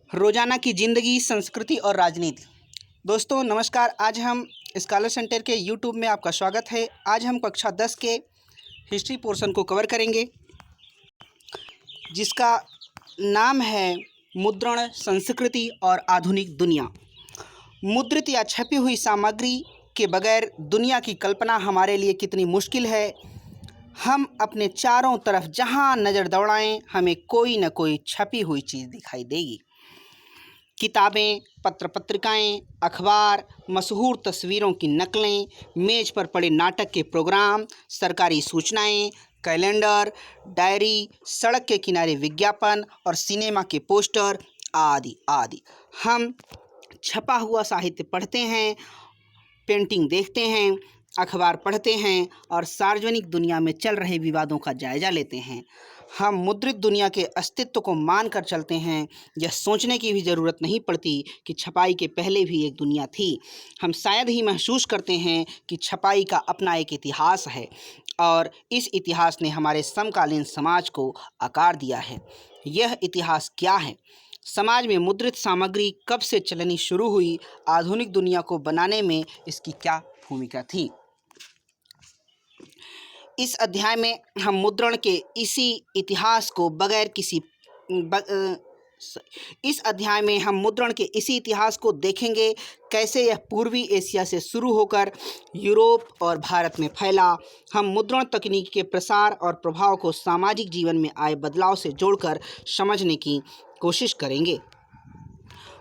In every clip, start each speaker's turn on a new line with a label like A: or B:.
A: रोजाना की ज़िंदगी, संस्कृति और राजनीति। दोस्तों नमस्कार। आज हम स्कॉलर सेंटर के यूट्यूब में आपका स्वागत है। आज हम कक्षा 10 के हिस्ट्री पोर्शन को कवर करेंगे, जिसका नाम है मुद्रण, संस्कृति और आधुनिक दुनिया। मुद्रित या छपी हुई सामग्री के बगैर दुनिया की कल्पना हमारे लिए कितनी मुश्किल है। हम अपने चारों तरफ जहाँ नज़र दौड़ाएं, हमें कोई न कोई छपी हुई चीज़ दिखाई देगी। किताबें, पत्र पत्रिकाएँ, अखबार, मशहूर तस्वीरों की नकलें, मेज़ पर पड़े नाटक के प्रोग्राम, सरकारी सूचनाएँ, कैलेंडर, डायरी, सड़क के किनारे विज्ञापन और सिनेमा के पोस्टर आदि आदि। हम छपा हुआ साहित्य पढ़ते हैं, पेंटिंग देखते हैं, अखबार पढ़ते हैं और सार्वजनिक दुनिया में चल रहे विवादों का जायज़ा लेते हैं। हम मुद्रित दुनिया के अस्तित्व को मान कर चलते हैं। यह सोचने की भी ज़रूरत नहीं पड़ती कि छपाई के पहले भी एक दुनिया थी। हम शायद ही महसूस करते हैं कि छपाई का अपना एक इतिहास है और इस इतिहास ने हमारे समकालीन समाज को आकार दिया है। यह इतिहास क्या है? समाज में मुद्रित सामग्री कब से चलनी शुरू हुई? आधुनिक दुनिया को बनाने में इसकी क्या भूमिका थी? इस अध्याय में हम मुद्रण के इसी इतिहास को देखेंगे, कैसे यह पूर्वी एशिया से शुरू होकर यूरोप और भारत में फैला। हम मुद्रण तकनीक के प्रसार और प्रभाव को सामाजिक जीवन में आए बदलाव से जोड़कर समझने की कोशिश करेंगे।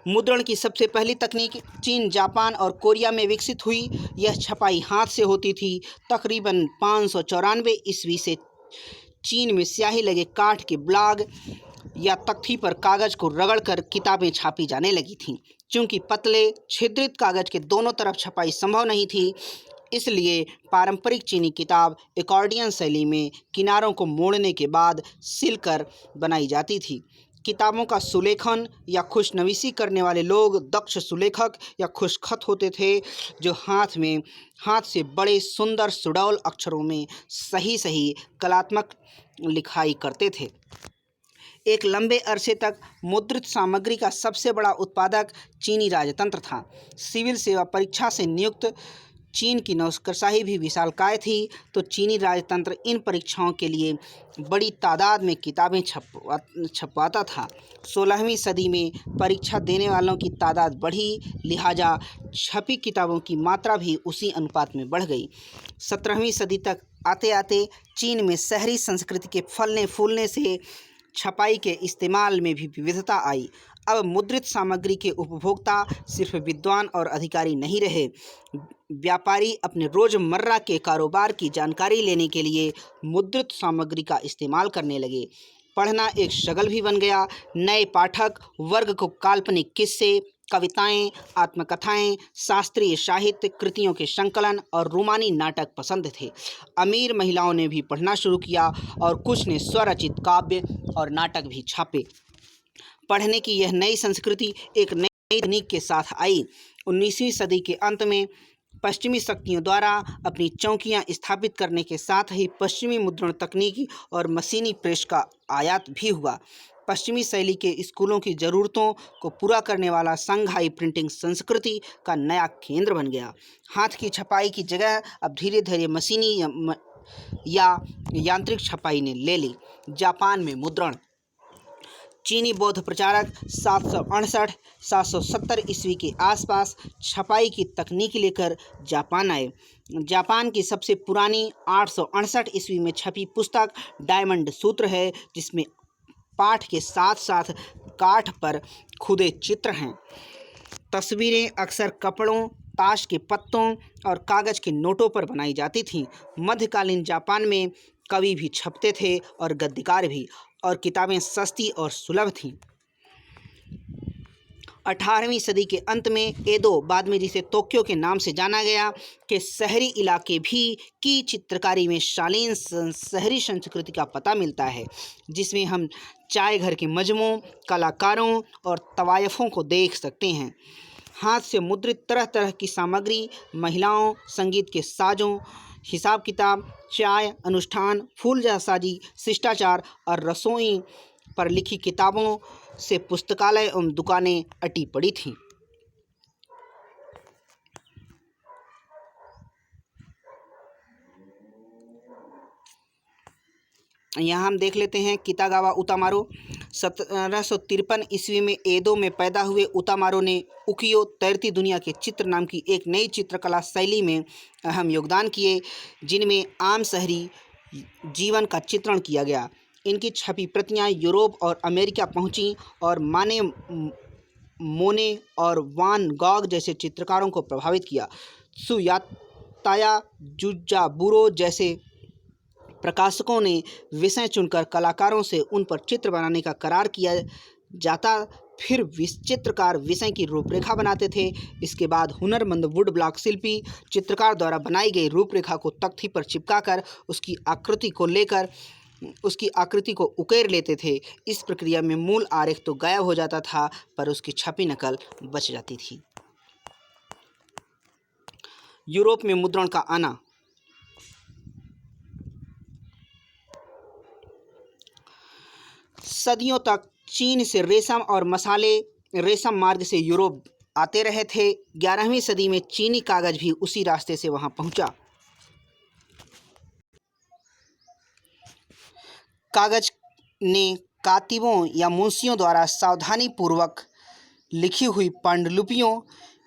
A: मुद्रण की सबसे पहली तकनीक चीन, जापान और कोरिया में विकसित हुई। यह छपाई हाथ से होती थी। तकरीबन 594 ईस्वी से चीन में स्याही लगे काठ के ब्लॉक या तख्ती पर कागज़ को रगड़कर किताबें छापी जाने लगी थीं। चूँकि पतले छिद्रित कागज़ के दोनों तरफ छपाई संभव नहीं थी, इसलिए पारंपरिक चीनी किताब एकॉर्डियन शैली में किनारों को मोड़ने के बाद सिलकर बनाई जाती थी। किताबों का सुलेखन या खुशनवीसी करने वाले लोग दक्ष सुलेखक या खुशखत होते थे, जो हाथ से बड़े सुंदर सुडौल अक्षरों में सही कलात्मक लिखाई करते थे। एक लंबे अरसे तक मुद्रित सामग्री का सबसे बड़ा उत्पादक चीनी राजतंत्र था। सिविल सेवा परीक्षा से नियुक्त चीन की नौकरशाही भी विशालकाय थी, तो चीनी राजतंत्र इन परीक्षाओं के लिए बड़ी तादाद में किताबें छपवाता था। 16वीं सदी में परीक्षा देने वालों की तादाद बढ़ी, लिहाजा छपी किताबों की मात्रा भी उसी अनुपात में बढ़ गई। 17वीं सदी तक आते आते चीन में शहरी संस्कृति के फलने फूलने से छपाई के इस्तेमाल में भी विविधता आई। अब मुद्रित सामग्री के उपभोक्ता सिर्फ विद्वान और अधिकारी नहीं रहे। व्यापारी अपने रोज़मर्रा के कारोबार की जानकारी लेने के लिए मुद्रित सामग्री का इस्तेमाल करने लगे। पढ़ना एक शगल भी बन गया। नए पाठक वर्ग को काल्पनिक किस्से, कविताएं, आत्मकथाएं, शास्त्रीय साहित्य कृतियों के संकलन और रोमानी नाटक पसंद थे। अमीर महिलाओं ने भी पढ़ना शुरू किया और कुछ ने स्वरचित काव्य और नाटक भी छापे। पढ़ने की यह नई संस्कृति एक नई तकनीक के साथ आई। 19वीं सदी के अंत में पश्चिमी शक्तियों द्वारा अपनी चौकियां स्थापित करने के साथ ही पश्चिमी मुद्रण तकनीकी और मशीनी प्रेस का आयात भी हुआ। पश्चिमी शैली के स्कूलों की ज़रूरतों को पूरा करने वाला संघाई प्रिंटिंग संस्कृति का नया केंद्र बन गया। हाथ की छपाई की जगह अब धीरे धीरे मशीनी या यांत्रिक छपाई ने ले ली। जापान में मुद्रण। चीनी बौद्ध प्रचारक 768-770 ईस्वी के आसपास छपाई की तकनीक लेकर जापान आए। जापान की सबसे पुरानी 868 ईस्वी में छपी पुस्तक डायमंड सूत्र है, जिसमें पाठ के साथ साथ काठ पर खुदे चित्र हैं। तस्वीरें अक्सर कपड़ों, ताश के पत्तों और कागज़ के नोटों पर बनाई जाती थीं। मध्यकालीन जापान में कवि भी छपते थे और गद्यकार भी, और किताबें सस्ती और सुलभ थीं। 18वीं सदी के अंत में एदो, बाद में जिसे तोक्यो के नाम से जाना गया, के शहरी इलाके भी की चित्रकारी में शालीन शहरी संस्कृति का पता मिलता है, जिसमें हम चाय घर के मजमों, कलाकारों और तवायफों को देख सकते हैं। हाथ से मुद्रित तरह तरह की सामग्री, महिलाओं, संगीत के साजों, हिसाब किताब, चाय, अनुष्ठान, फूलसाजी, शिष्टाचार और रसोई पर लिखी किताबों से पुस्तकालय एवं दुकानें अटी पड़ी थीं। यहाँ हम देख लेते हैं कितागावा उतामारो। 1753 ईस्वी में एदो में पैदा हुए उतामारो ने उकियो तैरती दुनिया के चित्र नाम की एक नई चित्रकला शैली में अहम योगदान किए, जिनमें आम शहरी जीवन का चित्रण किया गया। इनकी छपी प्रतियां यूरोप और अमेरिका पहुंचीं और माने मोने और वान गॉग जैसे चित्रकारों को प्रभावित किया। सुयाताया जुजाबुरो जैसे प्रकाशकों ने विषय चुनकर कलाकारों से उन पर चित्र बनाने का करार किया जाता, फिर चित्रकार विषय की रूपरेखा बनाते थे। इसके बाद हुनरमंद वुड ब्लॉक शिल्पी चित्रकार द्वारा बनाई गई रूपरेखा को तख्ती पर चिपकाकर उसकी आकृति को उकेर लेते थे। इस प्रक्रिया में मूल आरेख तो गायब हो जाता था, पर उसकी छपी नकल बच जाती थी। यूरोप में मुद्रण का आना। सदियों तक चीन से रेशम और मसाले रेशम मार्ग से यूरोप आते रहे थे। 11वीं सदी में चीनी कागज भी उसी रास्ते से वहां पहुंचा। कागज ने कातिबों या मुंशियों द्वारा सावधानीपूर्वक लिखी हुई पांडुलिपियों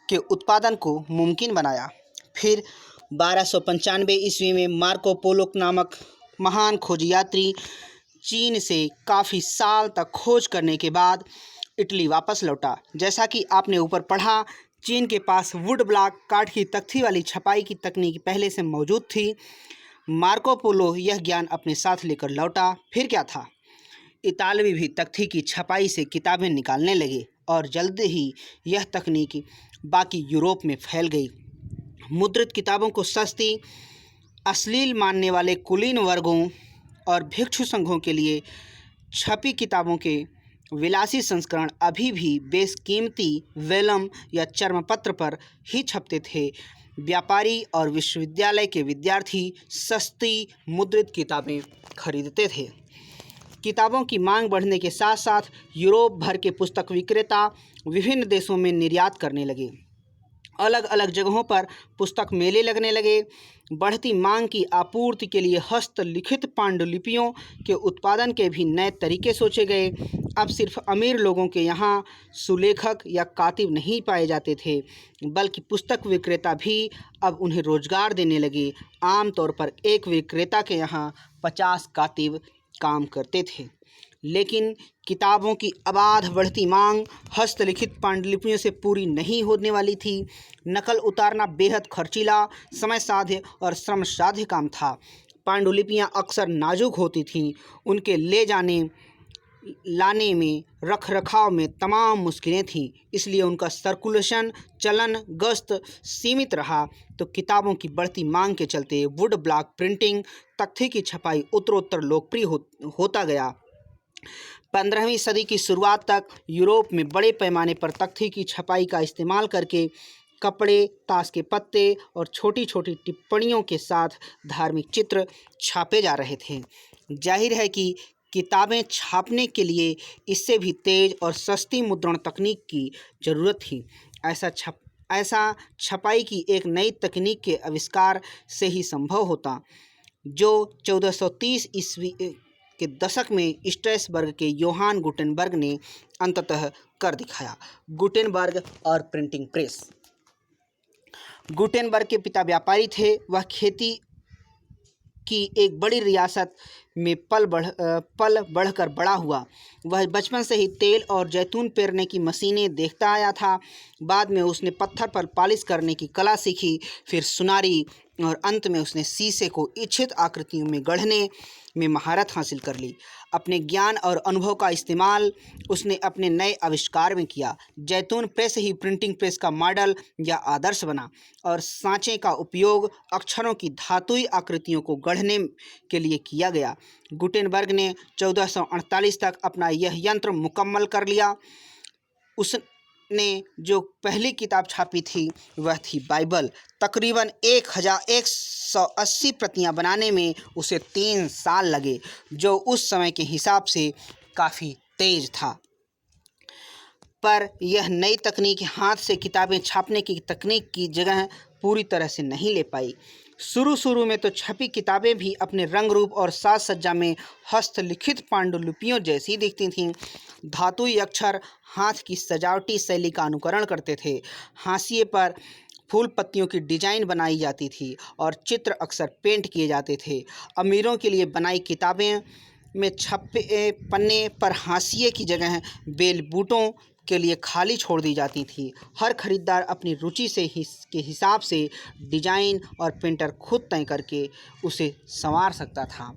A: के उत्पादन को मुमकिन बनाया। फिर 1295 ईस्वी में मार्को पोलो नामक महान खोजी यात्री चीन से काफ़ी साल तक खोज करने के बाद इटली वापस लौटा। जैसा कि आपने ऊपर पढ़ा, चीन के पास वुड ब्लॉक काठ की तख्ती वाली छपाई की तकनीक पहले से मौजूद थी। मार्को पोलो यह ज्ञान अपने साथ लेकर लौटा। फिर क्या था, इतालवी भी तख्ती की छपाई से किताबें निकालने लगे और जल्द ही यह तकनीक बाकी यूरोप में फैल गई। मुद्रित किताबों को सस्ती, अश्लील मानने वाले कुलीन वर्गों और भिक्षु संघों के लिए छपी किताबों के विलासी संस्करण अभी भी बेशकीमती वेलम या चर्मपत्र पर ही छपते थे। व्यापारी और विश्वविद्यालय के विद्यार्थी सस्ती मुद्रित किताबें खरीदते थे। किताबों की मांग बढ़ने के साथ साथ यूरोप भर के पुस्तक विक्रेता विभिन्न देशों में निर्यात करने लगे। अलग अलग जगहों पर पुस्तक मेले लगने लगे। बढ़ती मांग की आपूर्ति के लिए हस्तलिखित पांडुलिपियों के उत्पादन के भी नए तरीके सोचे गए। अब सिर्फ अमीर लोगों के यहाँ सुलेखक या कातिब नहीं पाए जाते थे, बल्कि पुस्तक विक्रेता भी अब उन्हें रोजगार देने लगे। आमतौर पर एक विक्रेता के यहाँ 50 कातिब काम करते थे। लेकिन किताबों की अबाध बढ़ती मांग हस्तलिखित पांडुलिपियों से पूरी नहीं होने वाली थी। नकल उतारना बेहद खर्चीला, समय साध्य और श्रम साध्य काम था। पांडुलिपियां अक्सर नाजुक होती थीं। उनके ले जाने लाने में, रख रखाव में तमाम मुश्किलें थीं, इसलिए उनका सर्कुलेशन, चलन, गश्त सीमित रहा। तो किताबों की बढ़ती मांग के चलते वुड ब्लॉक प्रिंटिंग, तख्ती की छपाई उत्तरोत्तर लोकप्रिय होता गया। 15वीं सदी की शुरुआत तक यूरोप में बड़े पैमाने पर तख्ती की छपाई का इस्तेमाल करके कपड़े, ताश के पत्ते और छोटी छोटी टिप्पणियों के साथ धार्मिक चित्र छापे जा रहे थे। जाहिर है कि किताबें छापने के लिए इससे भी तेज और सस्ती मुद्रण तकनीक की ज़रूरत थी। ऐसा छपाई की एक नई तकनीक के आविष्कार से ही संभव होता, जो 1430 ईस्वी के दशक में स्ट्रैसबर्ग के योहान गुटेनबर्ग ने अंततः कर दिखाया। गुटेनबर्ग और प्रिंटिंग प्रेस। गुटेनबर्ग के पिता व्यापारी थे। वह खेती की एक बड़ी रियासत में पल बढ़कर बड़ा हुआ। वह बचपन से ही तेल और जैतून पेरने की मशीनें देखता आया था। बाद में उसने पत्थर पर पॉलिश करने की कला सीखी, फिर सुनारी और अंत में उसने शीशे को इच्छित आकृतियों में गढ़ने में महारत हासिल कर ली। अपने ज्ञान और अनुभव का इस्तेमाल उसने अपने नए आविष्कार में किया। जैतून प्रेस ही प्रिंटिंग प्रेस का मॉडल या आदर्श बना और सांचे का उपयोग अक्षरों की धातुई आकृतियों को गढ़ने के लिए किया गया। गुटेनबर्ग ने 1448 तक अपना यह यंत्र मुकम्मल कर लिया। उसने जो पहली किताब छापी थी वह थी बाइबल। तकरीबन 1180 प्रतियां बनाने में उसे 3 साल लगे, जो उस समय के हिसाब से काफ़ी तेज था। पर यह नई तकनीक हाथ से किताबें छापने की तकनीक की जगह पूरी तरह से नहीं ले पाई। शुरू में तो छपी किताबें भी अपने रंग रूप और साज सज्जा में हस्तलिखित पांडुलिपियों जैसी दिखती थीं। धातुई अक्षर हाथ की सजावटी शैली का अनुकरण करते थे। हाशिए पर फूल पत्तियों की डिजाइन बनाई जाती थी और चित्र अक्सर पेंट किए जाते थे। अमीरों के लिए बनाई किताबें में छपे पन्ने पर हाशिए की जगह बेल बूटों के लिए खाली छोड़ दी जाती थी। हर खरीदार अपनी रुचि के हिसाब से डिजाइन और पेंटर खुद तय करके उसे संवार सकता था।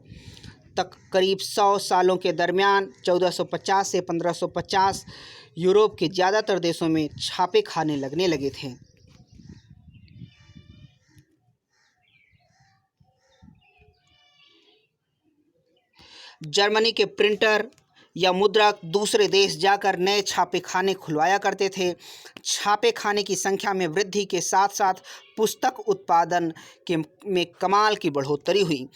A: तक करीब 100 सालों के दरमियान 1450 से 1550 यूरोप के ज़्यादातर देशों में छापे खाने लगने लगे थे। जर्मनी के प्रिंटर या मुद्रक दूसरे देश जाकर नए छापे खाने खुलवाया करते थे। छापे खाने की संख्या में वृद्धि के साथ साथ पुस्तक उत्पादन में कमाल की बढ़ोतरी हुई।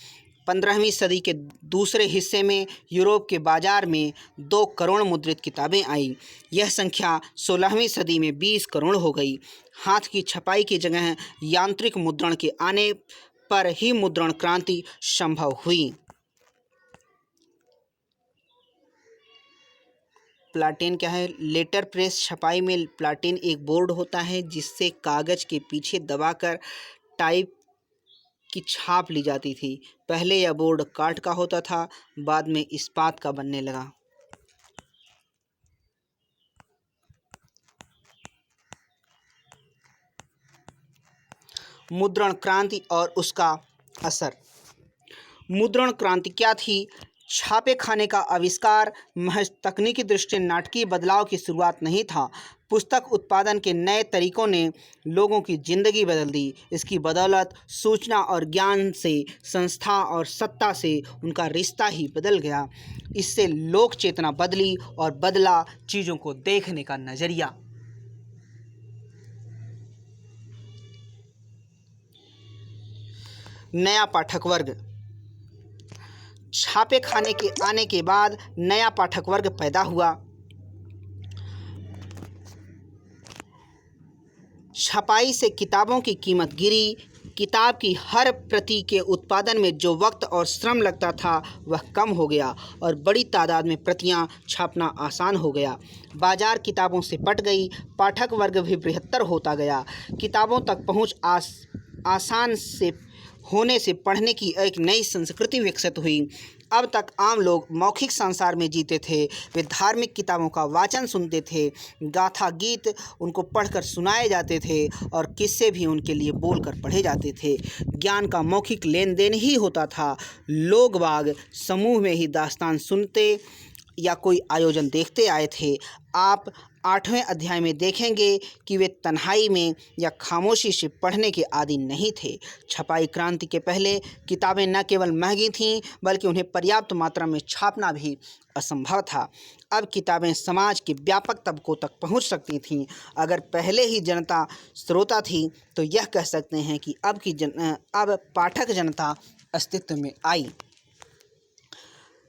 A: 15वीं सदी के दूसरे हिस्से में यूरोप के बाजार में 2 करोड़ मुद्रित किताबें आईं। यह संख्या 16वीं सदी में 20 करोड़ हो गई। हाथ की छपाई की जगह यांत्रिक मुद्रण के आने पर ही मुद्रण क्रांति संभव हुई। प्लाटेन क्या है? लेटर प्रेस छपाई में प्लाटेन एक बोर्ड होता है जिससे कागज़ के पीछे दबाकर टाइप की छाप ली जाती थी। पहले यह बोर्ड काठ का होता था, बाद में इस्पात का बनने लगा। मुद्रण क्रांति और उसका असर। मुद्रण क्रांति क्या थी? छापे खाने का आविष्कार महज तकनीकी दृष्टि से नाटकीय बदलाव की शुरुआत नहीं था। पुस्तक उत्पादन के नए तरीकों ने लोगों की जिंदगी बदल दी। इसकी बदौलत सूचना और ज्ञान से, संस्था और सत्ता से उनका रिश्ता ही बदल गया। इससे लोक चेतना बदली और बदला चीज़ों को देखने का नज़रिया। नया पाठक वर्ग। छापे खाने के आने के बाद नया पाठक वर्ग पैदा हुआ। छपाई से किताबों की कीमत गिरी। किताब की हर प्रति के उत्पादन में जो वक्त और श्रम लगता था वह कम हो गया और बड़ी तादाद में प्रतियां छापना आसान हो गया। बाजार किताबों से पट गई। पाठक वर्ग भी बृहत्तर होता गया। किताबों तक पहुंच आसान से होने से पढ़ने की एक नई संस्कृति विकसित हुई। अब तक आम लोग मौखिक संसार में जीते थे। वे धार्मिक किताबों का वाचन सुनते थे, गाथा गीत उनको पढ़कर सुनाए जाते थे और किस्से भी उनके लिए बोलकर पढ़े जाते थे। ज्ञान का मौखिक लेन देन ही होता था। लोग बाग समूह में ही दास्तान सुनते या कोई आयोजन देखते आए थे। आप 8वें अध्याय में देखेंगे कि वे तन्हाई में या खामोशी से पढ़ने के आदी नहीं थे। छपाई क्रांति के पहले किताबें न केवल महंगी थीं बल्कि उन्हें पर्याप्त मात्रा में छापना भी असंभव था। अब किताबें समाज के व्यापक तबकों तक पहुंच सकती थीं। अगर पहले ही जनता श्रोता थी तो यह कह सकते हैं कि अब पाठक जनता अस्तित्व में आई।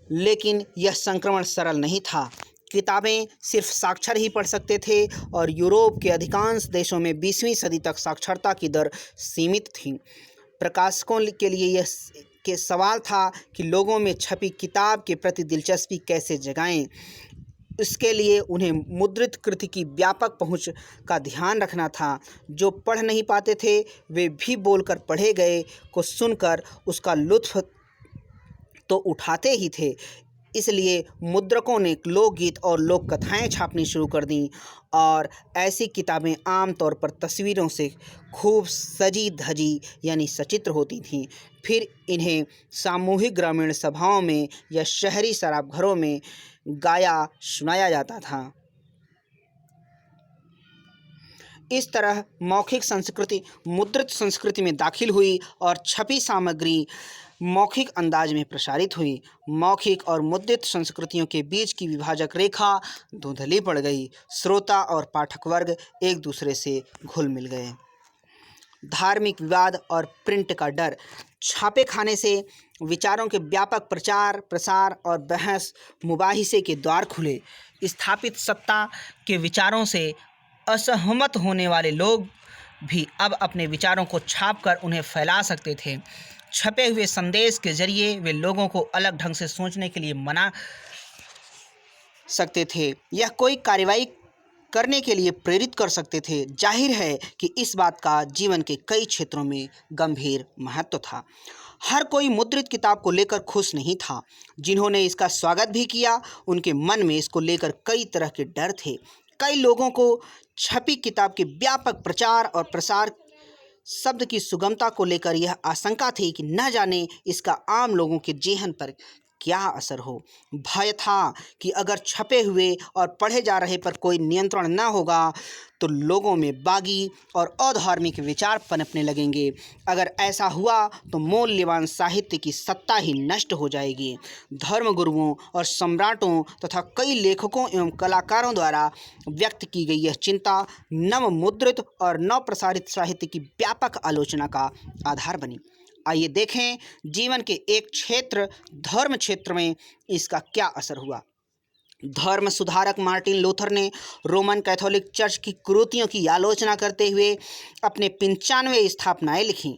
A: लेकिन यह संक्रमण सरल नहीं था। किताबें सिर्फ साक्षर ही पढ़ सकते थे और यूरोप के अधिकांश देशों में 20वीं सदी तक साक्षरता की दर सीमित थी। प्रकाशकों के लिए यह के सवाल था कि लोगों में छपी किताब के प्रति दिलचस्पी कैसे जगाएं। इसके लिए उन्हें मुद्रित कृति की व्यापक पहुंच का ध्यान रखना था। जो पढ़ नहीं पाते थे वे भी बोलकर पढ़े गए को सुनकर उसका लुत्फ़ तो उठाते ही थे। इसलिए मुद्रकों ने लोकगीत और लोक कथाएँ छापनी शुरू कर दी और ऐसी किताबें आमतौर पर तस्वीरों से खूब सजी धजी यानी सचित्र होती थीं। फिर इन्हें सामूहिक ग्रामीण सभाओं में या शहरी शराब घरों में गाया सुनाया जाता था। इस तरह मौखिक संस्कृति मुद्रित संस्कृति में दाखिल हुई और छपी सामग्री मौखिक अंदाज में प्रसारित हुई। मौखिक और मुद्रित संस्कृतियों के बीच की विभाजक रेखा धुंधली पड़ गई। श्रोता और पाठक वर्ग एक दूसरे से घुल मिल गए। धार्मिक विवाद और प्रिंट का डर। छापे खाने से विचारों के व्यापक प्रचार प्रसार और बहस मुबाहिसे के द्वार खुले। स्थापित सत्ता के विचारों से असहमत होने वाले लोग भी अब अपने विचारों को छापकर उन्हें फैला सकते थे। छपे हुए संदेश के जरिए वे लोगों को अलग ढंग से सोचने के लिए मना सकते थे या कोई कार्रवाई करने के लिए प्रेरित कर सकते थे। जाहिर है कि इस बात का जीवन के कई क्षेत्रों में गंभीर महत्व था। हर कोई मुद्रित किताब को लेकर खुश नहीं था। जिन्होंने इसका स्वागत भी किया, उनके मन में इसको लेकर कई तरह के डर थे। कई लोगों को छपी किताब के व्यापक प्रचार और प्रसार शब्द की सुगमता को लेकर यह आशंका थी कि न जाने इसका आम लोगों के जेहन पर क्या असर हो। भय था कि अगर छपे हुए और पढ़े जा रहे पर कोई नियंत्रण न होगा तो लोगों में बागी और अधार्मिक विचार पनपने लगेंगे। अगर ऐसा हुआ तो मूल्यवान साहित्य की सत्ता ही नष्ट हो जाएगी। धर्मगुरुओं और सम्राटों तथा कई लेखकों एवं कलाकारों द्वारा व्यक्त की गई यह चिंता नव मुद्रित और नव प्रसारित साहित्य की व्यापक आलोचना का आधार बनी। आइए देखें जीवन के एक क्षेत्र धर्म क्षेत्र में इसका क्या असर हुआ। धर्म सुधारक मार्टिन लूथर ने रोमन कैथोलिक चर्च की कुरीतियों की आलोचना करते हुए अपने 95 स्थापनाएं लिखीं।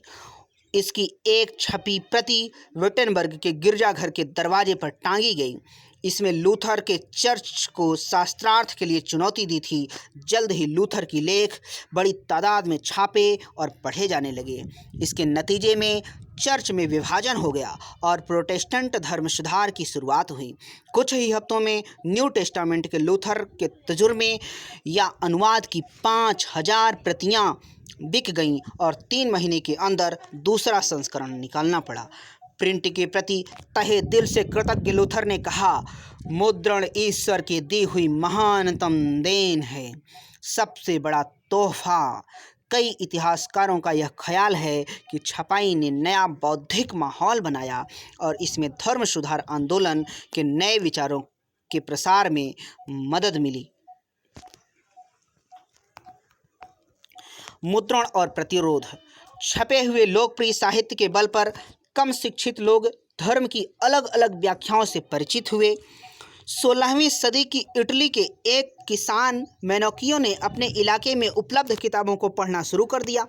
A: इसकी एक छपी प्रति विटेनबर्ग के गिरजाघर के दरवाजे पर टांगी गई। इसमें लूथर के चर्च को शास्त्रार्थ के लिए चुनौती दी थी। जल्द ही लूथर की लेख बड़ी तादाद में छापे और पढ़े जाने लगे। इसके नतीजे में चर्च में विभाजन हो गया और प्रोटेस्टेंट धर्म सुधार की शुरुआत हुई। कुछ ही हफ्तों में न्यू टेस्टामेंट के लूथर के तर्जुमे या अनुवाद की 5000 प्रतियां बिक गईं और 3 महीने के अंदर दूसरा संस्करण निकालना पड़ा। प्रिंट के प्रति तहे दिल से कृतज्ञ लूथर ने कहा, मुद्रण ईश्वर की दी हुई महानतम देन है, सबसे बड़ा तोहफा। कई इतिहासकारों का यह ख्याल है कि छपाई ने नया बौद्धिक माहौल बनाया और इसमें धर्म सुधार आंदोलन के नए विचारों के प्रसार में मदद मिली। मुद्रण और प्रतिरोध। छपे हुए लोकप्रिय साहित्य के बल पर कम शिक्षित लोग धर्म की अलग अलग व्याख्याओं से परिचित हुए। 16वीं सदी की इटली के एक किसान मेनोकियो ने अपने इलाके में उपलब्ध किताबों को पढ़ना शुरू कर दिया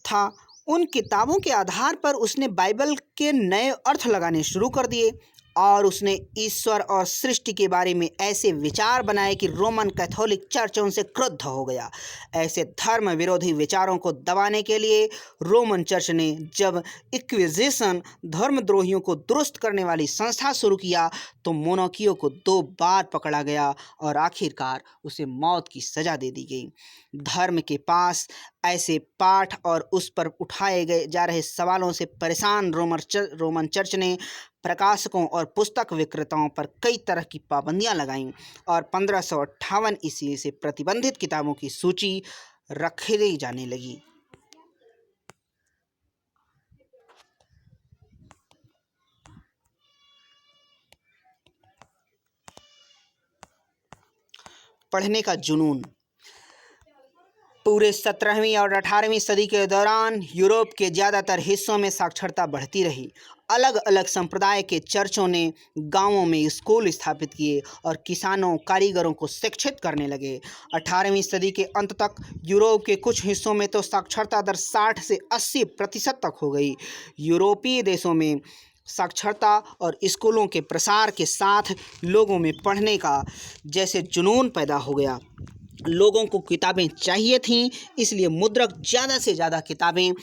A: था। उन किताबों के आधार पर उसने बाइबल के नए अर्थ लगाने शुरू कर दिए और उसने ईश्वर और सृष्टि के बारे में ऐसे विचार बनाए कि रोमन कैथोलिक चर्च उनसे क्रुद्ध हो गया। ऐसे धर्म विरोधी विचारों को दबाने के लिए रोमन चर्च ने जब इक्विजिशन धर्मद्रोहियों को दुरुस्त करने वाली संस्था शुरू किया तो मोनोकियो को 2 बार पकड़ा गया और आखिरकार उसे मौत की सजा दे दी गई। धर्म के पास ऐसे पाठ और उस पर उठाए गए जा रहे सवालों से परेशान रोमन चर्च ने प्रकाशकों और पुस्तक विक्रेताओं पर कई तरह की पाबंदियां लगाईं और 1558 ईस्वी से प्रतिबंधित किताबों की सूची रखी जाने लगी। पढ़ने का जुनून। पूरे 17वीं और 18वीं सदी के दौरान यूरोप के ज़्यादातर हिस्सों में साक्षरता बढ़ती रही। अलग अलग संप्रदाय के चर्चों ने गांवों में स्कूल स्थापित किए और किसानों कारीगरों को शिक्षित करने लगे। 18वीं सदी के अंत तक यूरोप के कुछ हिस्सों में तो साक्षरता दर 60 से 80% तक हो गई। यूरोपीय देशों में साक्षरता और स्कूलों के प्रसार के साथ लोगों में पढ़ने का जैसे जुनून पैदा हो गया। लोगों को किताबें चाहिए थीं, इसलिए मुद्रक ज़्यादा से ज़्यादा किताबें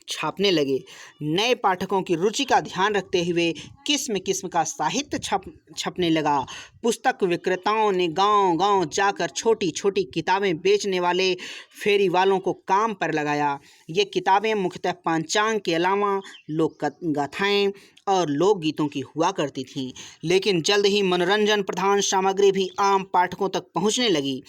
A: छापने लगे। नए पाठकों की रुचि का ध्यान रखते हुए किस्म किस्म का साहित्य छपने लगा। पुस्तक विक्रेताओं ने गांव-गांव जाकर छोटी छोटी किताबें बेचने वाले फेरी वालों को काम पर लगाया। ये किताबें मुख्यतः पंचांग के अलावा लोक गाथाएँ और लोकगीतों की हुआ करती थीं, लेकिन जल्द ही मनोरंजन प्रधान सामग्री भी आम पाठकों तक पहुंचने लगी।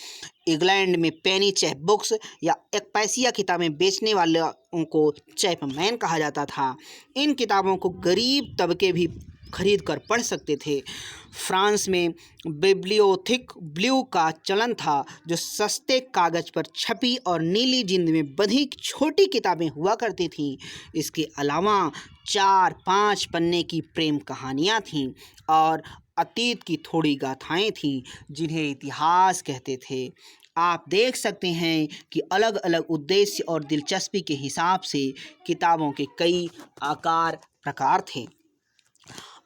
A: इंग्लैंड में पेनी चैप बुक्स या एक पैसिया किताबें बेचने वालों को चैपमैन कहा जाता था। इन किताबों को गरीब तबके भी खरीद कर पढ़ सकते थे। फ्रांस में बिब्लियोथिक ब्लू का चलन था, जो सस्ते कागज पर छपी और नीली जिंद में बंधी छोटी किताबें हुआ करती थीं। इसके अलावा 4-5 पन्ने की प्रेम कहानियाँ थीं और अतीत की थोड़ी गाथाएं थीं जिन्हें इतिहास कहते थे। आप देख सकते हैं कि अलग अलग उद्देश्य और दिलचस्पी के हिसाब से किताबों के कई आकार प्रकार थे।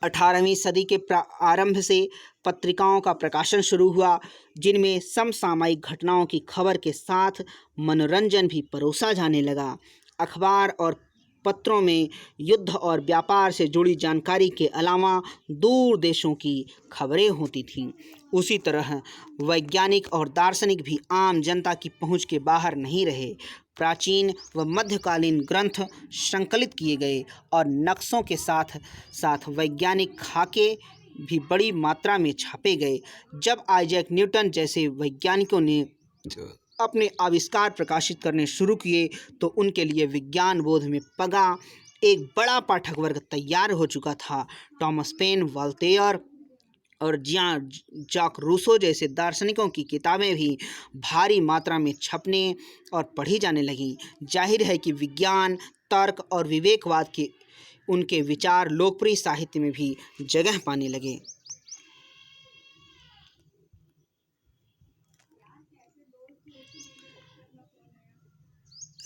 A: 18वीं सदी के आरंभ से पत्रिकाओं का प्रकाशन शुरू हुआ, जिनमें समसामयिक घटनाओं की खबर के साथ मनोरंजन भी परोसा जाने लगा। अखबार और पत्रों में युद्ध और व्यापार से जुड़ी जानकारी के अलावा दूर देशों की खबरें होती थीं। उसी तरह वैज्ञानिक और दार्शनिक भी आम जनता की पहुंच के बाहर नहीं रहे। प्राचीन व मध्यकालीन ग्रंथ संकलित किए गए और नक्शों के साथ साथ वैज्ञानिक खाके भी बड़ी मात्रा में छापे गए। जब आइजैक न्यूटन जैसे वैज्ञानिकों ने अपने आविष्कार प्रकाशित करने शुरू किए तो उनके लिए विज्ञान बोध में पगा एक बड़ा पाठक वर्ग तैयार हो चुका था। टॉमस पेन, वॉल्टेयर और जियां जाक रूसो जैसे दार्शनिकों की किताबें भी भारी मात्रा में छपने और पढ़ी जाने लगीं। जाहिर है कि विज्ञान, तर्क और विवेकवाद के उनके विचार लोकप्रिय साहित्य में भी जगह पाने लगे।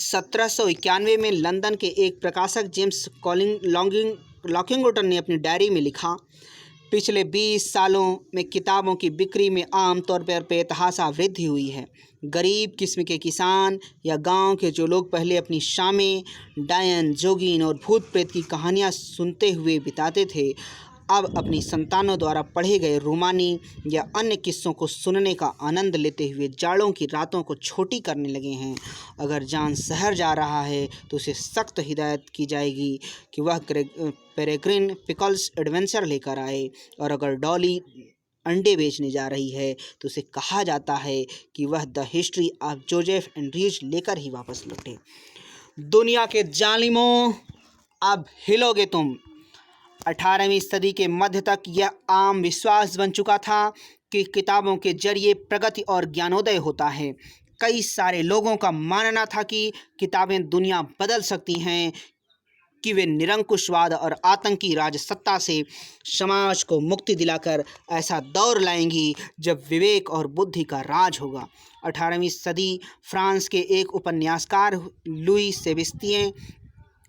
A: 1791 में लंदन के एक प्रकाशक जेम्स लॉकिंगटन ने अपनी डायरी में लिखा, पिछले 20 सालों में किताबों की बिक्री में आमतौर पर बेतहाशा वृद्धि हुई है। गरीब किस्म के किसान या गांव के जो लोग पहले अपनी शामें डायन, जोगिन और भूत प्रेत की कहानियां सुनते हुए बिताते थे, अब अपनी संतानों द्वारा पढ़े गए रोमानी या अन्य किस्सों को सुनने का आनंद लेते हुए जाड़ों की रातों को छोटी करने लगे हैं। अगर जॉन शहर जा रहा है तो उसे सख्त हिदायत की जाएगी कि वह पेरेग्रिन पिकल्स एडवेंचर लेकर आए, और अगर डॉली अंडे बेचने जा रही है तो उसे कहा जाता है कि वह the history of Joseph Andrews लेकर ही वापस लौटे। दुनिया के जालिमों, अब हिलोगे तुम। 18वीं सदी के मध्य तक यह आम विश्वास बन चुका था कि किताबों के जरिए प्रगति और ज्ञानोदय होता है। कई सारे लोगों का मानना था कि किताबें दुनिया बदल सकती हैं, कि वे निरंकुशवाद और आतंकी राजसत्ता से समाज को मुक्ति दिलाकर ऐसा दौर लाएंगी जब विवेक और बुद्धि का राज होगा। 18वीं सदी फ्रांस के एक उपन्यासकार लुई सेबेस्तियन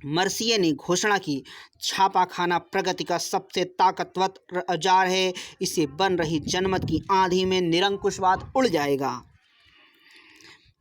A: मर्सिये ने घोषणा की, छापाखाना प्रगति का सबसे ताकतवर औजार है, इसे बन रही जनमत की आंधी में निरंकुशवाद उड़ जाएगा।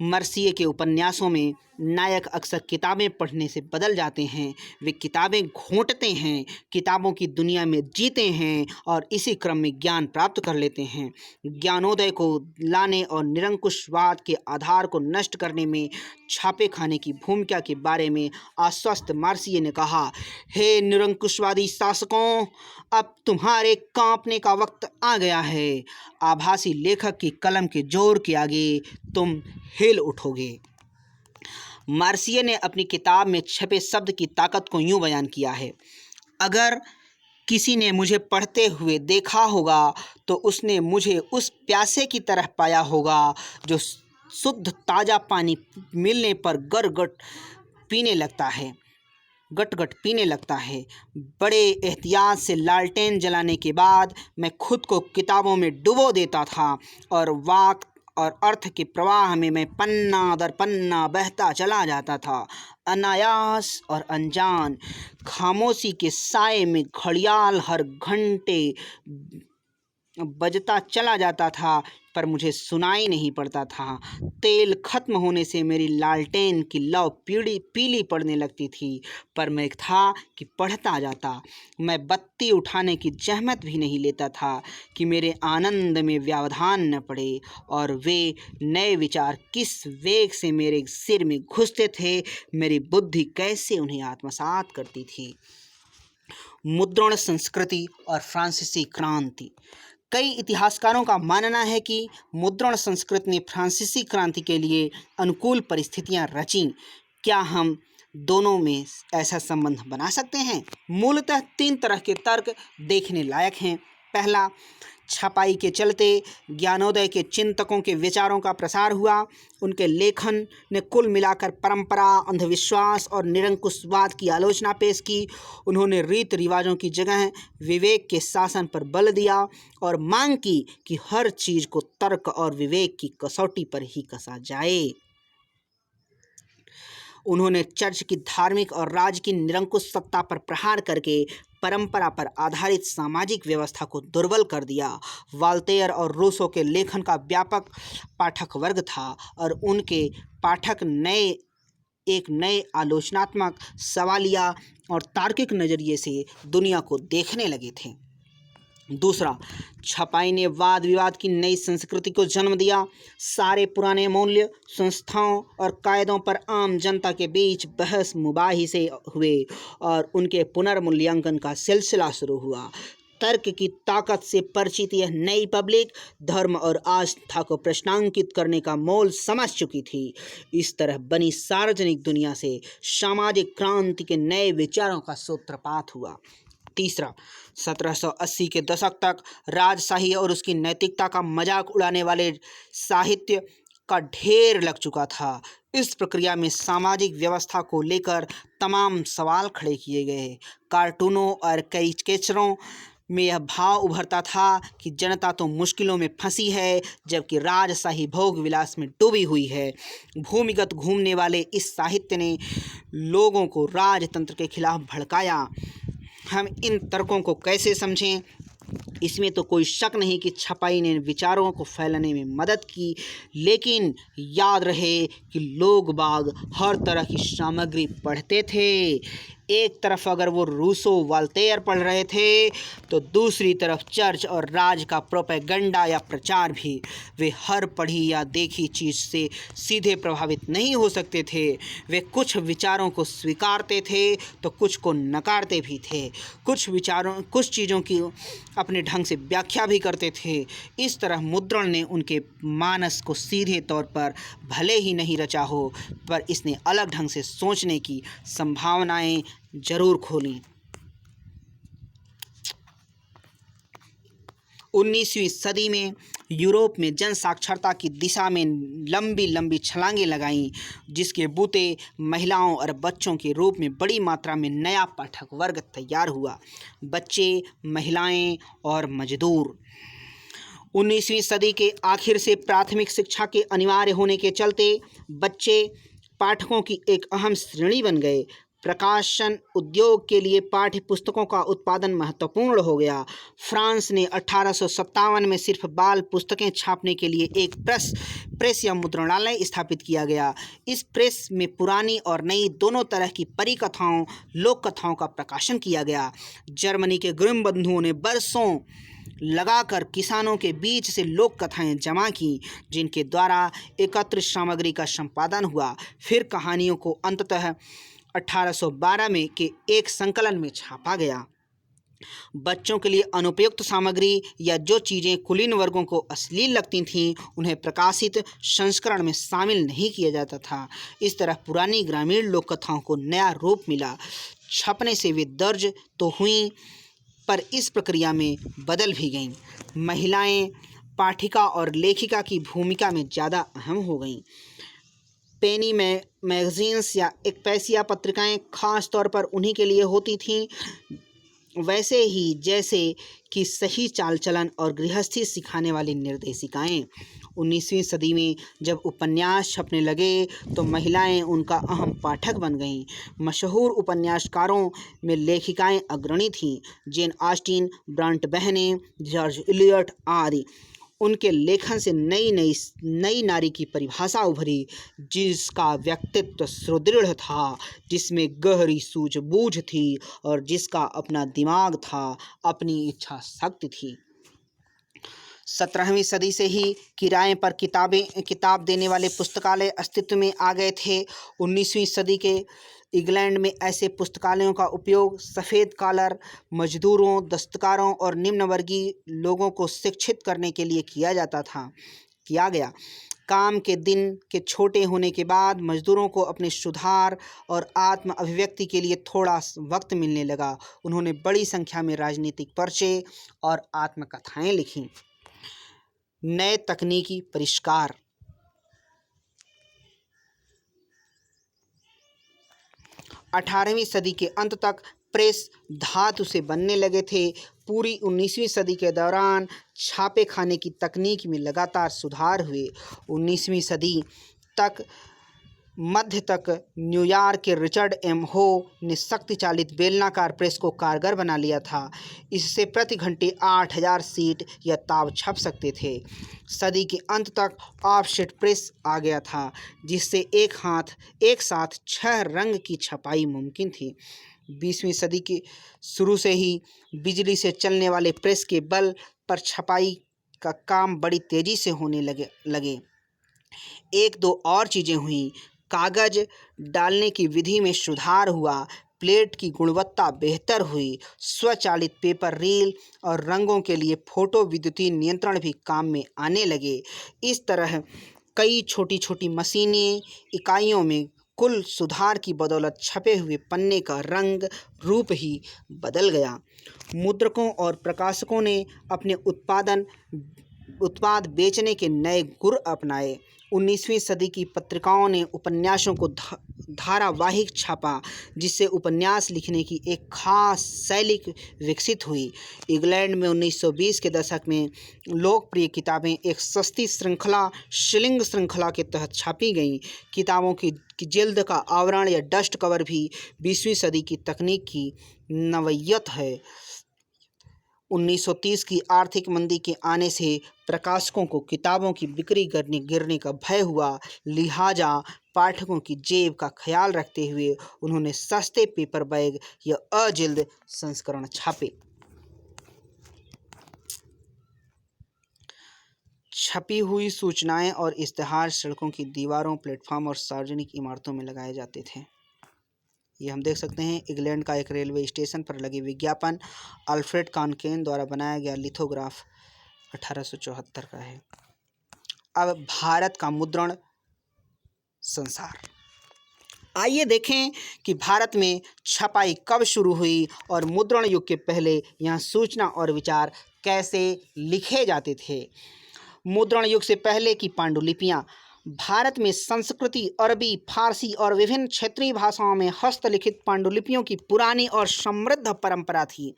A: मर्सिये के उपन्यासों में नायक अक्सर किताबें पढ़ने से बदल जाते हैं। वे किताबें घोंटते हैं, किताबों की दुनिया में जीते हैं और इसी क्रम में ज्ञान प्राप्त कर लेते हैं। ज्ञानोदय को लाने और निरंकुशवाद के आधार को नष्ट करने में छापे खाने की भूमिका के बारे में आश्वस्त मर्सिये ने कहा, हे निरंकुशवादी शासकों, अब तुम्हारे कांपने का वक्त आ गया है। आभासी लेखक की कलम के जोर के आगे तुम हिल उठोगे। मर्सिये ने अपनी किताब में छपे शब्द की ताकत को यूं बयान किया है, अगर किसी ने मुझे पढ़ते हुए देखा होगा तो उसने मुझे उस प्यासे की तरह पाया होगा जो शुद्ध ताज़ा पानी मिलने पर गट गट पीने लगता है। बड़े एहतियात से लालटेन जलाने के बाद मैं खुद को किताबों में डुबो देता था और वाक और अर्थ के प्रवाह में मैं पन्ना दर पन्ना बहता चला जाता था। अनायास और अनजान खामोशी के साए में घड़ियाल हर घंटे बजता चला जाता था, पर मुझे सुनाई नहीं पड़ता था। तेल खत्म होने से मेरी लालटेन की लौ पीली पड़ने लगती थी, पर मैं था कि पढ़ता जाता। मैं बत्ती उठाने की जहमत भी नहीं लेता था कि मेरे आनंद में व्यवधान न पड़े, और वे नए विचार किस वेग से मेरे सिर में घुसते थे, मेरी बुद्धि कैसे उन्हें आत्मसात करती थी। मुद्रण संस्कृति और फ्रांसीसी क्रांति। कई इतिहासकारों का मानना है कि मुद्रण संस्कृति ने फ्रांसीसी क्रांति के लिए अनुकूल परिस्थितियां रचीं। क्या हम दोनों में ऐसा संबंध बना सकते हैं? मूलतः 3 तरह के तर्क देखने लायक हैं। पहला, छपाई के चलते ज्ञानोदय के चिंतकों के विचारों का प्रसार हुआ। उनके लेखन ने कुल मिलाकर परंपरा, अंधविश्वास और निरंकुशवाद की आलोचना पेश की। उन्होंने रीति रिवाजों की जगह विवेक के शासन पर बल दिया और मांग की कि हर चीज को तर्क और विवेक की कसौटी पर ही कसा जाए। उन्होंने चर्च की धार्मिक और राज्य की निरंकुश सत्ता पर प्रहार करके परंपरा पर आधारित सामाजिक व्यवस्था को दुर्बल कर दिया। वाल्तेयर और रूसो के लेखन का व्यापक पाठक वर्ग था और उनके पाठक एक नए आलोचनात्मक, सवालिया और तार्किक नज़रिए से दुनिया को देखने लगे थे। दूसरा, छपाई ने वाद विवाद की नई संस्कृति को जन्म दिया। सारे पुराने मूल्य, संस्थाओं और कायदों पर आम जनता के बीच बहस मुबाहिसे हुए और उनके पुनर्मूल्यांकन का सिलसिला शुरू हुआ। तर्क की ताकत से परिचित यह नई पब्लिक धर्म और आस्था को प्रश्नांकित करने का मोल समझ चुकी थी। इस तरह बनी सार्वजनिक दुनिया से सामाजिक क्रांति के नए विचारों का सूत्रपात हुआ। तीसरा, 1780 के दशक तक राजशाही और उसकी नैतिकता का मजाक उड़ाने वाले साहित्य का ढेर लग चुका था। इस प्रक्रिया में सामाजिक व्यवस्था को लेकर तमाम सवाल खड़े किए गए। कार्टूनों और कैरिकेचरों में यह भाव उभरता था कि जनता तो मुश्किलों में फंसी है जबकि राजशाही भोग विलास में डूबी हुई है। भूमिगत घूमने वाले इस साहित्य ने लोगों को राजतंत्र के खिलाफ भड़काया। हम इन तर्कों को कैसे समझें? इसमें तो कोई शक नहीं कि छपाई ने विचारों को फैलाने में मदद की, लेकिन याद रहे कि लोग बाग हर तरह की सामग्री पढ़ते थे। एक तरफ अगर वो रूसो वाल्तेयर पढ़ रहे थे तो दूसरी तरफ चर्च और राज का प्रोपेगेंडा या प्रचार भी। वे हर पढ़ी या देखी चीज़ से सीधे प्रभावित नहीं हो सकते थे। वे कुछ विचारों को स्वीकारते थे तो कुछ को नकारते भी थे। कुछ चीज़ों की अपने ढंग से व्याख्या भी करते थे। इस तरह मुद्रण ने उनके मानस को सीधे तौर पर भले ही नहीं रचा हो, पर इसने अलग ढंग से सोचने की संभावनाएं जरूर खोली। 19वीं सदी में यूरोप में जन साक्षरता की दिशा में लंबी लंबी छलांगें लगाईं, जिसके बूते महिलाओं और बच्चों के रूप में बड़ी मात्रा में नया पाठक वर्ग तैयार हुआ। बच्चे, महिलाएं और मजदूर। 19वीं सदी के आखिर से प्राथमिक शिक्षा के अनिवार्य होने के चलते बच्चे पाठकों की एक अहम श्रेणी बन गए। प्रकाशन उद्योग के लिए पाठ्य पुस्तकों का उत्पादन महत्वपूर्ण हो गया। फ्रांस ने 1857 में सिर्फ बाल पुस्तकें छापने के लिए एक प्रेस या मुद्रणालय स्थापित किया गया। इस प्रेस में पुरानी और नई दोनों तरह की परिकथाओं, लोक कथाओं का प्रकाशन किया गया। जर्मनी के ग्रिम बंधुओं ने बरसों लगाकर किसानों के बीच से लोक कथाएं जमा की, जिनके द्वारा एकत्रित सामग्री का संपादन हुआ। फिर कहानियों को अंततः 1812 में के एक संकलन में छापा गया। बच्चों के लिए अनुपयुक्त सामग्री या जो चीज़ें कुलीन वर्गों को अश्लील लगती थीं, उन्हें प्रकाशित संस्करण में शामिल नहीं किया जाता था। इस तरह पुरानी ग्रामीण लोक कथाओं को नया रूप मिला। छपने से वे दर्ज तो हुईं, पर इस प्रक्रिया में बदल भी गईं। महिलाएं पाठिका और लेखिका की भूमिका में ज़्यादा अहम हो गईं। पेनी मैगजीन्स या एक पैसिया पत्रिकाएं खास तौर पर उन्हीं के लिए होती थीं, वैसे ही जैसे कि सही चाल चलन और गृहस्थी सिखाने वाली निर्देशिकाएं। 19वीं सदी में जब उपन्यास छपने लगे तो महिलाएं उनका अहम पाठक बन गईं। मशहूर उपन्यासकारों में लेखिकाएं अग्रणी थीं। जेन ऑस्टिन, ब्रांट बहनें, जॉर्ज इलियट आदि। उनके लेखन से नई नारी की परिभाषा उभरी, जिसका व्यक्तित्व सुदृढ़ था, जिसमें गहरी सूझबूझ थी और जिसका अपना दिमाग था, अपनी इच्छा शक्ति थी। 17वीं सदी से ही किराए पर किताब देने वाले पुस्तकालय अस्तित्व में आ गए थे। 19वीं सदी के इंग्लैंड में ऐसे पुस्तकालयों का उपयोग सफ़ेद कॉलर मजदूरों, दस्तकारों और निम्न वर्गीय लोगों को शिक्षित करने के लिए किया गया। काम के दिन के छोटे होने के बाद मजदूरों को अपने सुधार और आत्म अभिव्यक्ति के लिए थोड़ा वक्त मिलने लगा। उन्होंने बड़ी संख्या में राजनीतिक पर्चे और आत्मकथाएं लिखीं। नए तकनीकी परिष्कार। 18वीं सदी के अंत तक प्रेस धातु से बनने लगे थे। पूरी 19वीं सदी के दौरान छापे खाने की तकनीक में लगातार सुधार हुए। 19वीं सदी तक मध्य तक न्यूयॉर्क के रिचर्ड एम हो ने शक्ति चालित बेलनाकार प्रेस को कारगर बना लिया था। इससे प्रति घंटे 8000 शीट या ताव छप सकते थे। सदी के अंत तक ऑफसेट प्रेस आ गया था, जिससे एक साथ 6 रंग की छपाई मुमकिन थी। 20वीं सदी के शुरू से ही बिजली से चलने वाले प्रेस के बल पर छपाई का काम बड़ी तेजी से होने लगे। एक दो और चीज़ें हुई। कागज़ डालने की विधि में सुधार हुआ, प्लेट की गुणवत्ता बेहतर हुई, स्वचालित पेपर रील और रंगों के लिए फोटो विद्युतीय नियंत्रण भी काम में आने लगे। इस तरह कई छोटी छोटी मशीनी इकाइयों में कुल सुधार की बदौलत छपे हुए पन्ने का रंग रूप ही बदल गया। मुद्रकों और प्रकाशकों ने अपने उत्पाद बेचने के नए गुर अपनाए। 19वीं सदी की पत्रिकाओं ने उपन्यासों को धारावाहिक छापा, जिससे उपन्यास लिखने की एक खास शैली विकसित हुई। इंग्लैंड में 1920 के दशक में लोकप्रिय किताबें एक सस्ती श्रृंखला शिलिंग श्रृंखला के तहत छापी गईं। किताबों की जिल्द का आवरण या डस्ट कवर भी 20वीं सदी की तकनीक की नवयत है। 1930 की आर्थिक मंदी के आने से प्रकाशकों को किताबों की बिक्री गिरने का भय हुआ। लिहाजा पाठकों की जेब का ख्याल रखते हुए उन्होंने सस्ते पेपर बैग या अजिल्द संस्करण छापे। छपी हुई सूचनाएं और इश्तेहार सड़कों की दीवारों, प्लेटफॉर्म और सार्वजनिक इमारतों में लगाए जाते थे। ये हम देख सकते हैं इंग्लैंड का एक रेलवे स्टेशन पर लगे विज्ञापन अल्फ्रेड कॉनकेन द्वारा बनाया गया लिथोग्राफ 1874 का है। अब भारत का मुद्रण संसार। आइए देखें कि भारत में छपाई कब शुरू हुई और मुद्रण युग के पहले यहाँ सूचना और विचार कैसे लिखे जाते थे। मुद्रण युग से पहले की पांडुलिपियाँ। भारत में संस्कृति, अरबी, फारसी और विभिन्न क्षेत्रीय भाषाओं में हस्तलिखित पांडुलिपियों की पुरानी और समृद्ध परंपरा थी।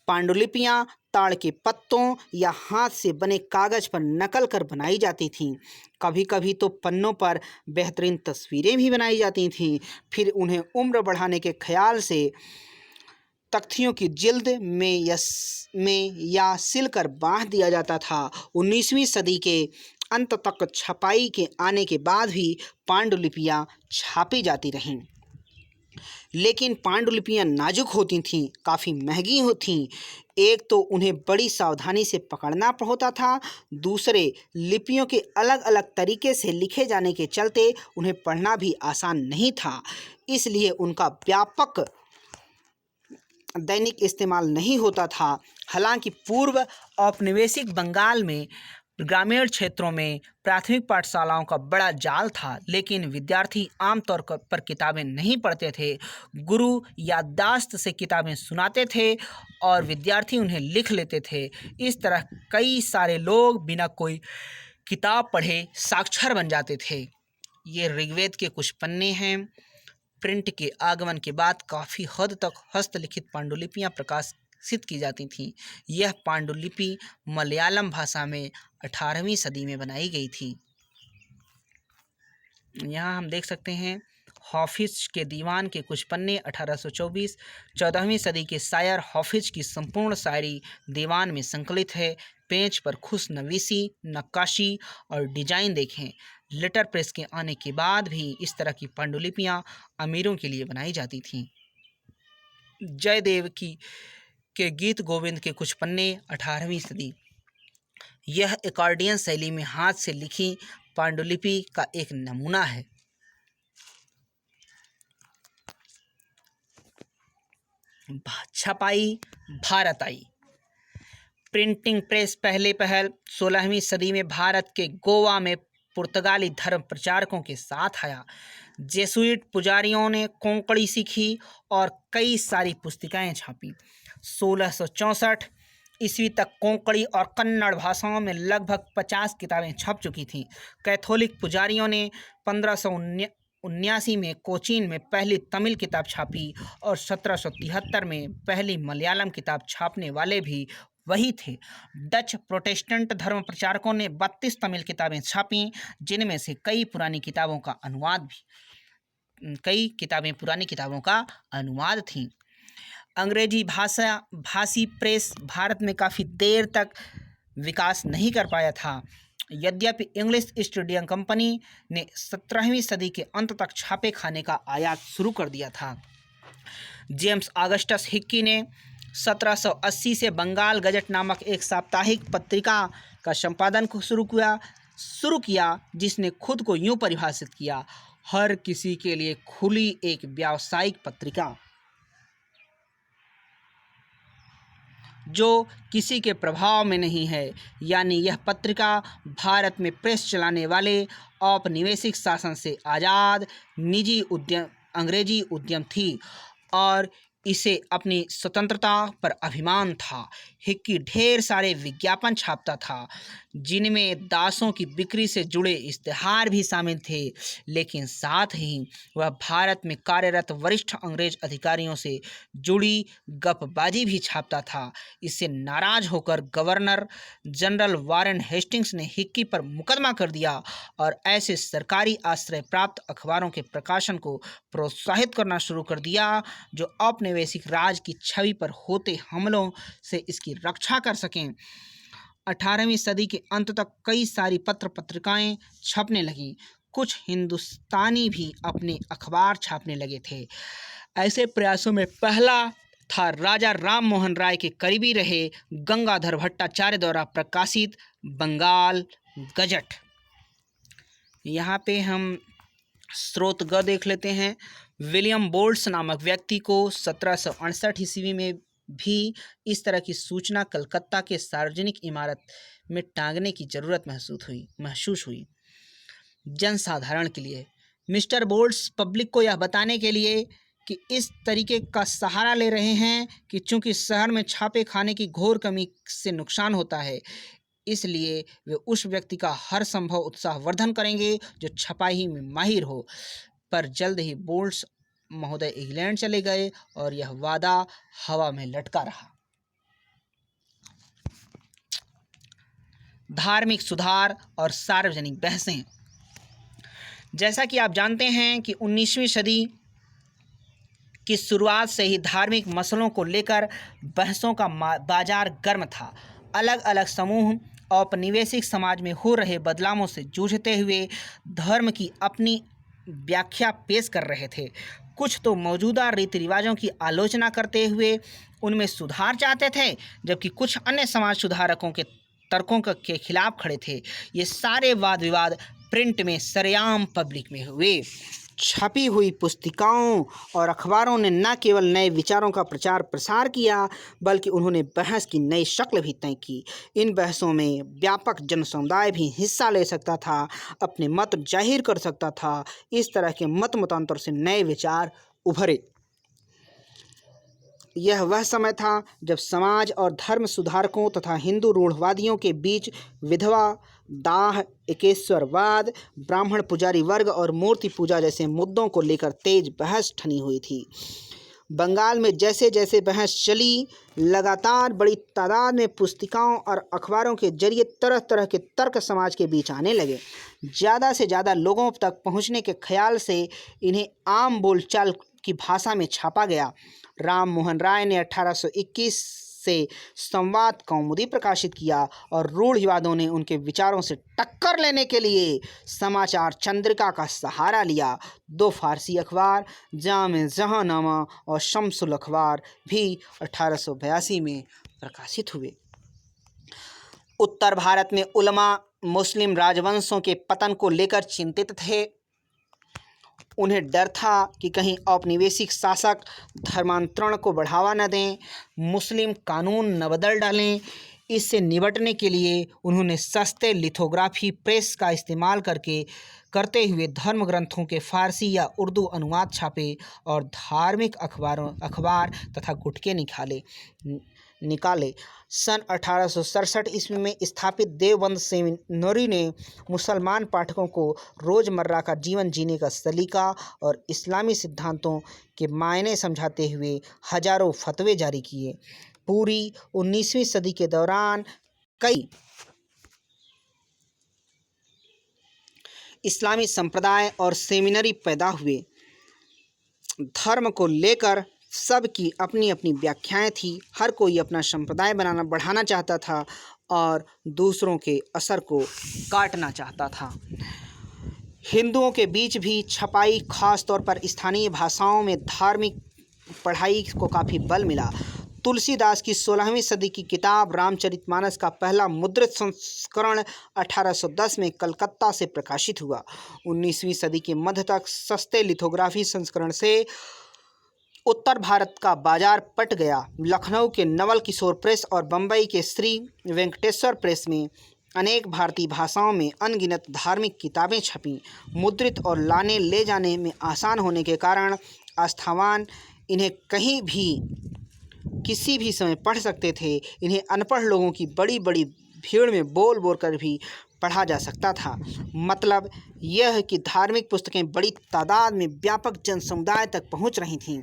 A: पांडुलिपियाँ ताड़ के पत्तों या हाथ से बने कागज़ पर नकल कर बनाई जाती थीं। कभी कभी तो पन्नों पर बेहतरीन तस्वीरें भी बनाई जाती थीं। फिर उन्हें उम्र बढ़ाने के ख्याल से तख्तियों की जिल्द में या सिलकर बांध दिया जाता था। 19वीं सदी के अंत तक छपाई के आने के बाद भी पांडुलिपियाँ छापी जाती रहीं, लेकिन पांडुलिपियाँ नाजुक होती थीं, काफ़ी महंगी थीं। एक तो उन्हें बड़ी सावधानी से पकड़ना होता था, दूसरे लिपियों के अलग अलग तरीके से लिखे जाने के चलते उन्हें पढ़ना भी आसान नहीं था। इसलिए उनका व्यापक दैनिक इस्तेमाल नहीं होता था। हालांकि पूर्व औपनिवेशिक बंगाल में ग्रामीण क्षेत्रों में प्राथमिक पाठशालाओं का बड़ा जाल था, लेकिन विद्यार्थी आमतौर पर किताबें नहीं पढ़ते थे। गुरु याददाश्त से किताबें सुनाते थे और विद्यार्थी उन्हें लिख लेते थे। इस तरह कई सारे लोग बिना कोई किताब पढ़े साक्षर बन जाते थे। ये ऋग्वेद के कुछ पन्ने हैं। प्रिंट के आगमन के बाद काफ़ी हद तक हस्तलिखित पांडुलिपियाँ प्रकाशित की जाती थीं। यह पांडुलिपि मलयालम भाषा में 18वीं सदी में बनाई गई थी। यहाँ हम देख सकते हैं हाफिज के दीवान के कुछ पन्ने 1824। 14वीं सदी के शायर हाफिज की संपूर्ण शायरी दीवान में संकलित है। पेज पर खुशनवीसी, नक्काशी और डिजाइन देखें। लेटर प्रेस के आने के बाद भी इस तरह की पांडुलिपियाँ अमीरों के लिए बनाई जाती थीं। जयदेव के गीत गोविंद के कुछ पन्ने 18वीं सदी। यह एकॉर्डियन शैली में हाथ से लिखी पांडुलिपि का एक नमूना है। छपाई भारत आई। प्रिंटिंग प्रेस पहल 16वीं सदी में भारत के गोवा में पुर्तगाली धर्म प्रचारकों के साथ आया। जेसुइट पुजारियों ने कोंकणी सीखी और कई सारी पुस्तिकाएं छापी। 1664 ईस्वी तक कोंकणी और कन्नड़ भाषाओं में लगभग 50 किताबें छप चुकी थीं। कैथोलिक पुजारियों ने 1579 में कोचीन में पहली तमिल किताब छापी और 1773 में पहली मलयालम किताब छापने वाले भी वही थे। डच प्रोटेस्टेंट धर्म प्रचारकों ने 32 तमिल किताबें छापीं, जिनमें से कई पुरानी किताबों का अनुवाद थीं। अंग्रेजी भाषी प्रेस भारत में काफ़ी देर तक विकास नहीं कर पाया था। यद्यपि इंग्लिश ईस्ट इंडिया कंपनी ने 17वीं सदी के अंत तक छापे खाने का आयात शुरू कर दिया था। जेम्स ऑगस्टस हिक्की ने 1780 से बंगाल गजट नामक एक साप्ताहिक पत्रिका का संपादन शुरू किया, जिसने खुद को यूं परिभाषित किया: हर किसी के लिए खुली एक व्यावसायिक पत्रिका जो किसी के प्रभाव में नहीं है। यानी यह पत्रिका भारत में प्रेस चलाने वाले औपनिवेशिक शासन से आज़ाद निजी अंग्रेजी उद्यम थी और इसे अपनी स्वतंत्रता पर अभिमान था। हिक्की ढेर सारे विज्ञापन छापता था, जिनमें दासों की बिक्री से जुड़े इश्तेहार भी शामिल थे, लेकिन साथ ही वह भारत में कार्यरत वरिष्ठ अंग्रेज अधिकारियों से जुड़ी गपबाजी भी छापता था। इससे नाराज होकर गवर्नर जनरल वारेन हेस्टिंग्स ने हिक्की पर मुकदमा कर दिया और ऐसे सरकारी आश्रय प्राप्त अखबारों के प्रकाशन को प्रोत्साहित करना शुरू कर दिया जो औपनिवेशिक राज की छवि पर होते हमलों से इसकी रक्षा कर सकें। 18वीं सदी के अंत तक कई सारी पत्र पत्रिकाएं छपने लगीं। कुछ हिंदुस्तानी भी अपने अखबार छापने लगे थे। ऐसे प्रयासों में पहला था राजा राम मोहन राय के करीबी रहे गंगाधर भट्टाचार्य द्वारा प्रकाशित बंगाल गजट। यहाँ पे हम स्रोत ग देख लेते हैं। विलियम बोल्ट्स नामक व्यक्ति को 1768 ईस्वी में भी इस तरह की सूचना कलकत्ता के सार्वजनिक इमारत में टांगने की जरूरत महसूस हुई। जनसाधारण के लिए मिस्टर बोल्ट्स पब्लिक को यह बताने के लिए कि इस तरीके का सहारा ले रहे हैं कि चूंकि शहर में छापे खाने की घोर कमी से नुकसान होता है, इसलिए वे उस व्यक्ति का हर संभव उत्साहवर्धन करेंगे जो छपाई में माहिर हो। पर जल्द ही बोल्ट्स महोदय इंग्लैंड चले गए और यह वादा हवा में लटका रहा। धार्मिक सुधार और सार्वजनिक बहसें। जैसा कि आप जानते हैं कि 19वीं सदी की शुरुआत से ही धार्मिक मसलों को लेकर बहसों का बाजार गर्म था। अलग अलग समूह औपनिवेशिक समाज में हो रहे बदलावों से जूझते हुए धर्म की अपनी व्याख्या पेश कर रहे थे। कुछ तो मौजूदा रीति रिवाजों की आलोचना करते हुए उनमें सुधार चाहते थे, जबकि कुछ अन्य समाज सुधारकों के तर्कों के खिलाफ खड़े थे। ये सारे वाद विवाद प्रिंट में सरेआम पब्लिक में हुए। छपी हुई पुस्तिकाओं और अखबारों ने न केवल नए विचारों का प्रचार प्रसार किया, बल्कि उन्होंने बहस की नई शक्ल भी तय की। इन बहसों में व्यापक जन समुदाय भी हिस्सा ले सकता था, अपने मत जाहिर कर सकता था। इस तरह के मतांतर से नए विचार उभरे। यह वह समय था जब समाज और धर्म सुधारकों तथा हिंदू रूढ़वादियों के बीच विधवा दाह, एकेश्वरवाद, ब्राह्मण पुजारी वर्ग और मूर्ति पूजा जैसे मुद्दों को लेकर तेज बहस ठनी हुई थी। बंगाल में जैसे जैसे बहस चली, लगातार बड़ी तादाद में पुस्तिकाओं और अखबारों के जरिए तरह तरह के तर्क समाज के बीच आने लगे। ज़्यादा से ज़्यादा लोगों तक पहुंचने के ख्याल से इन्हें आम बोलचाल की भाषा में छापा गया। राम मोहन राय ने 1821 से संवाद कौमुदी प्रकाशित किया और रूढ़िवादियों ने उनके विचारों से टक्कर लेने के लिए समाचार चंद्रिका का सहारा लिया। 2 फारसी अखबार जामे जहांनामा और शम्सुल अखबार भी 1882 में प्रकाशित हुए। उत्तर भारत में उलमा मुस्लिम राजवंशों के पतन को लेकर चिंतित थे। उन्हें डर था कि कहीं औपनिवेशिक शासक धर्मांतरण को बढ़ावा न दें, मुस्लिम कानून न बदल डालें इससे निपटने के लिए उन्होंने सस्ते लिथोग्राफी प्रेस का इस्तेमाल करते हुए धर्म ग्रंथों के फारसी या उर्दू अनुवाद छापे और धार्मिक अखबार तथा गुटके निकाले। सन 1867 ईस्वी में स्थापित देवबंद सेमिनरी ने मुसलमान पाठकों को रोज़मर्रा का जीवन जीने का सलीका और इस्लामी सिद्धांतों के मायने समझाते हुए हजारों फतवे जारी किए। पूरी 19वीं सदी के दौरान कई इस्लामी संप्रदाय और सेमिनरी पैदा हुए। धर्म को लेकर सबकी अपनी अपनी व्याख्याएं थी। हर कोई अपना संप्रदाय बढ़ाना चाहता था और दूसरों के असर को काटना चाहता था। हिंदुओं के बीच भी छपाई, खास तौर पर स्थानीय भाषाओं में धार्मिक पढ़ाई को काफ़ी बल मिला। तुलसीदास की 16वीं सदी की किताब रामचरितमानस का पहला मुद्रित संस्करण 1810 में कलकत्ता से प्रकाशित हुआ। 19वीं सदी के मध्य तक सस्ते लिथोग्राफी संस्करण से उत्तर भारत का बाजार पट गया। लखनऊ के नवल किशोर प्रेस और बम्बई के श्री वेंकटेश्वर प्रेस में अनेक भारतीय भाषाओं में अनगिनत धार्मिक किताबें छपीं। मुद्रित और लाने ले जाने में आसान होने के कारण आस्थावान इन्हें कहीं भी किसी भी समय पढ़ सकते थे। इन्हें अनपढ़ लोगों की बड़ी बड़ी भीड़ में बोल बोल कर भी पढ़ा जा सकता था। मतलब यह है कि धार्मिक पुस्तकें बड़ी तादाद में व्यापक जन समुदाय तक पहुंच रही थीं,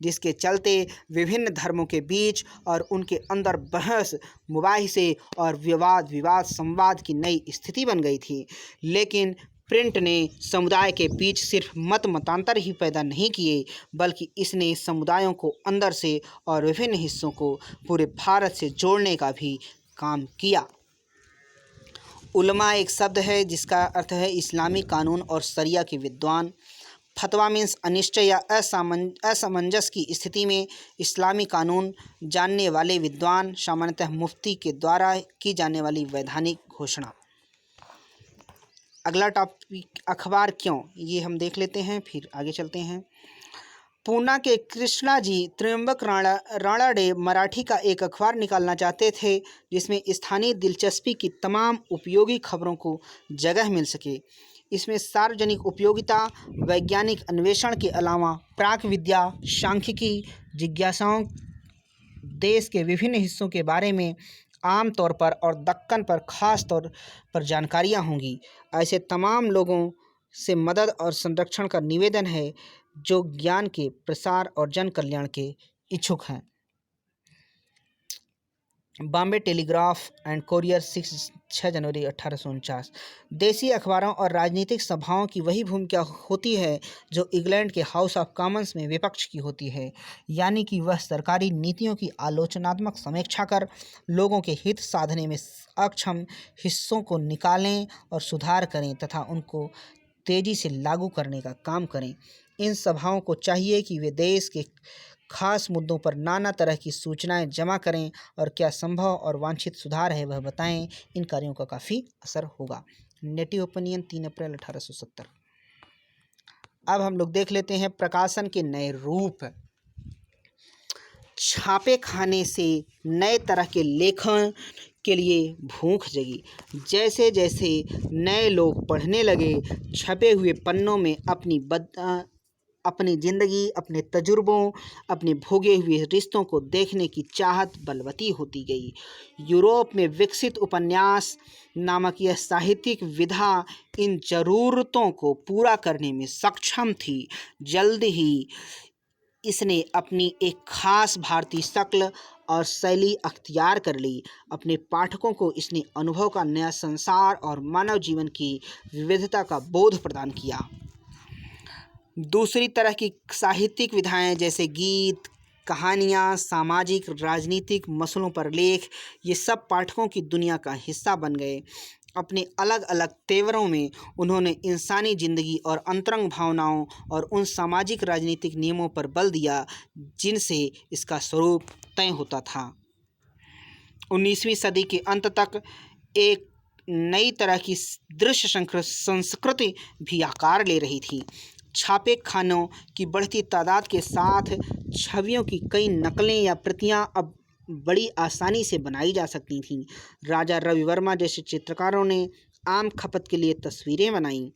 A: जिसके चलते विभिन्न धर्मों के बीच और उनके अंदर बहस, मुबाहिसे और विवाद संवाद की नई स्थिति बन गई थी। लेकिन प्रिंट ने समुदाय के बीच सिर्फ मतांतर ही पैदा नहीं किए, बल्कि इसने समुदायों को अंदर से और विभिन्न हिस्सों को पूरे भारत से जोड़ने का भी काम किया। उलमा एक शब्द है जिसका अर्थ है इस्लामी कानून और शरिया के विद्वान। फतवा मीन्स अनिश्चय या असमंजस की स्थिति में इस्लामी कानून जानने वाले विद्वान, सामान्यतः मुफ्ती के द्वारा की जाने वाली वैधानिक घोषणा। अगला टॉपिक अखबार क्यों, ये हम देख लेते हैं, फिर आगे चलते हैं। पूना के कृष्णाजी त्र्यंबक राणाडे मराठी का एक अखबार निकालना चाहते थे जिसमें स्थानीय दिलचस्पी की तमाम उपयोगी खबरों को जगह मिल सके। इसमें सार्वजनिक उपयोगिता, वैज्ञानिक अन्वेषण के अलावा प्राक विद्या, सांख्यिकी, जिज्ञासाओं, देश के विभिन्न हिस्सों के बारे में आम तौर पर और दक्कन पर खास तौर पर जानकारियाँ होंगी। ऐसे तमाम लोगों से मदद और संरक्षण का निवेदन है जो ज्ञान के प्रसार और जन कल्याण के इच्छुक हैं। बॉम्बे टेलीग्राफ एंड कोरियर 6 जनवरी 1849। देसी अखबारों और राजनीतिक सभाओं की वही भूमिका होती है जो इंग्लैंड के हाउस ऑफ कॉमन्स में विपक्ष की होती है, यानी कि वह सरकारी नीतियों की आलोचनात्मक समीक्षा कर लोगों के हित साधने में अक्षम हिस्सों को निकालें और सुधार करें तथा उनको तेज़ी से लागू करने का काम करें। इन सभाओं को चाहिए कि वे देश के खास मुद्दों पर नाना तरह की सूचनाएं जमा करें और क्या संभव और वांछित सुधार है वह बताएं। इन कार्यों का काफ़ी असर होगा। नेटिव ओपिनियन 3 अप्रैल 1870। अब हम लोग देख लेते हैं प्रकाशन के नए रूप। छापे खाने से नए तरह के लेखन के लिए भूख जगी। जैसे जैसे नए लोग पढ़ने लगे, छपे हुए पन्नों में अपनी ज़िंदगी, अपने तजुर्बों, अपने भोगे हुए रिश्तों को देखने की चाहत बलवती होती गई। यूरोप में विकसित उपन्यास नामक यह साहित्यिक विधा इन ज़रूरतों को पूरा करने में सक्षम थी। जल्द ही इसने अपनी एक खास भारतीय शक्ल और शैली अख्तियार कर ली। अपने पाठकों को इसने अनुभव का नया संसार और मानव जीवन की विविधता का बोध प्रदान किया। दूसरी तरह की साहित्यिक विधाएं जैसे गीत, कहानियाँ, सामाजिक राजनीतिक मसलों पर लेख, ये सब पाठकों की दुनिया का हिस्सा बन गए। अपने अलग अलग तेवरों में उन्होंने इंसानी ज़िंदगी और अंतरंग भावनाओं और उन सामाजिक राजनीतिक नियमों पर बल दिया जिनसे इसका स्वरूप तय होता था। 19वीं सदी के अंत तक एक नई तरह की दृश्य संस्कृति भी आकार ले रही थी। छापे खानों की बढ़ती तादाद के साथ छवियों की कई नकलें या प्रतियां अब बड़ी आसानी से बनाई जा सकती थीं। राजा रवि वर्मा जैसे चित्रकारों ने आम खपत के लिए तस्वीरें बनाईं।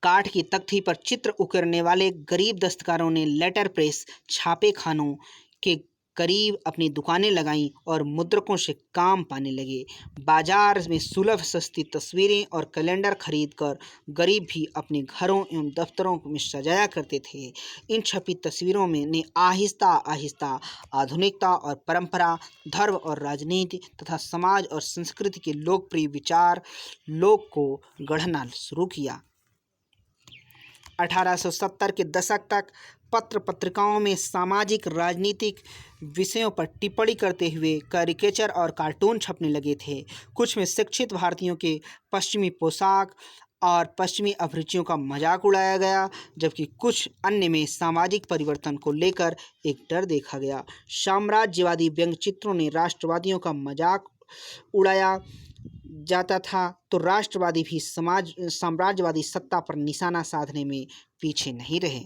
A: काठ की तख्ती पर चित्र उकेरने वाले गरीब दस्तकारों ने लेटर प्रेस छापे खानों के करीब अपनी दुकानें लगाईं और मुद्रकों से काम पाने लगे। बाजार में सुलभ सस्ती तस्वीरें और कैलेंडर खरीदकर गरीब भी अपने घरों एवं दफ्तरों में सजाया करते थे। इन छपी तस्वीरों में ने आहिस्ता आहिस्ता आधुनिकता और परंपरा, धर्म और राजनीति तथा समाज और संस्कृति के लोकप्रिय विचार लोक को गढ़ना शुरू किया। 1870 के दशक तक पत्र पत्रिकाओं में सामाजिक राजनीतिक विषयों पर टिप्पणी करते हुए कैरिकेचर और कार्टून छपने लगे थे। कुछ में शिक्षित भारतीयों के पश्चिमी पोशाक और पश्चिमी अभिरुचियों का मजाक उड़ाया गया, जबकि कुछ अन्य में सामाजिक परिवर्तन को लेकर एक डर देखा गया। साम्राज्यवादी व्यंग्यचित्रों ने राष्ट्रवादियों का मजाक उड़ाया जाता था, तो राष्ट्रवादी भी साम्राज्यवादी सत्ता पर निशाना साधने में पीछे नहीं रहे।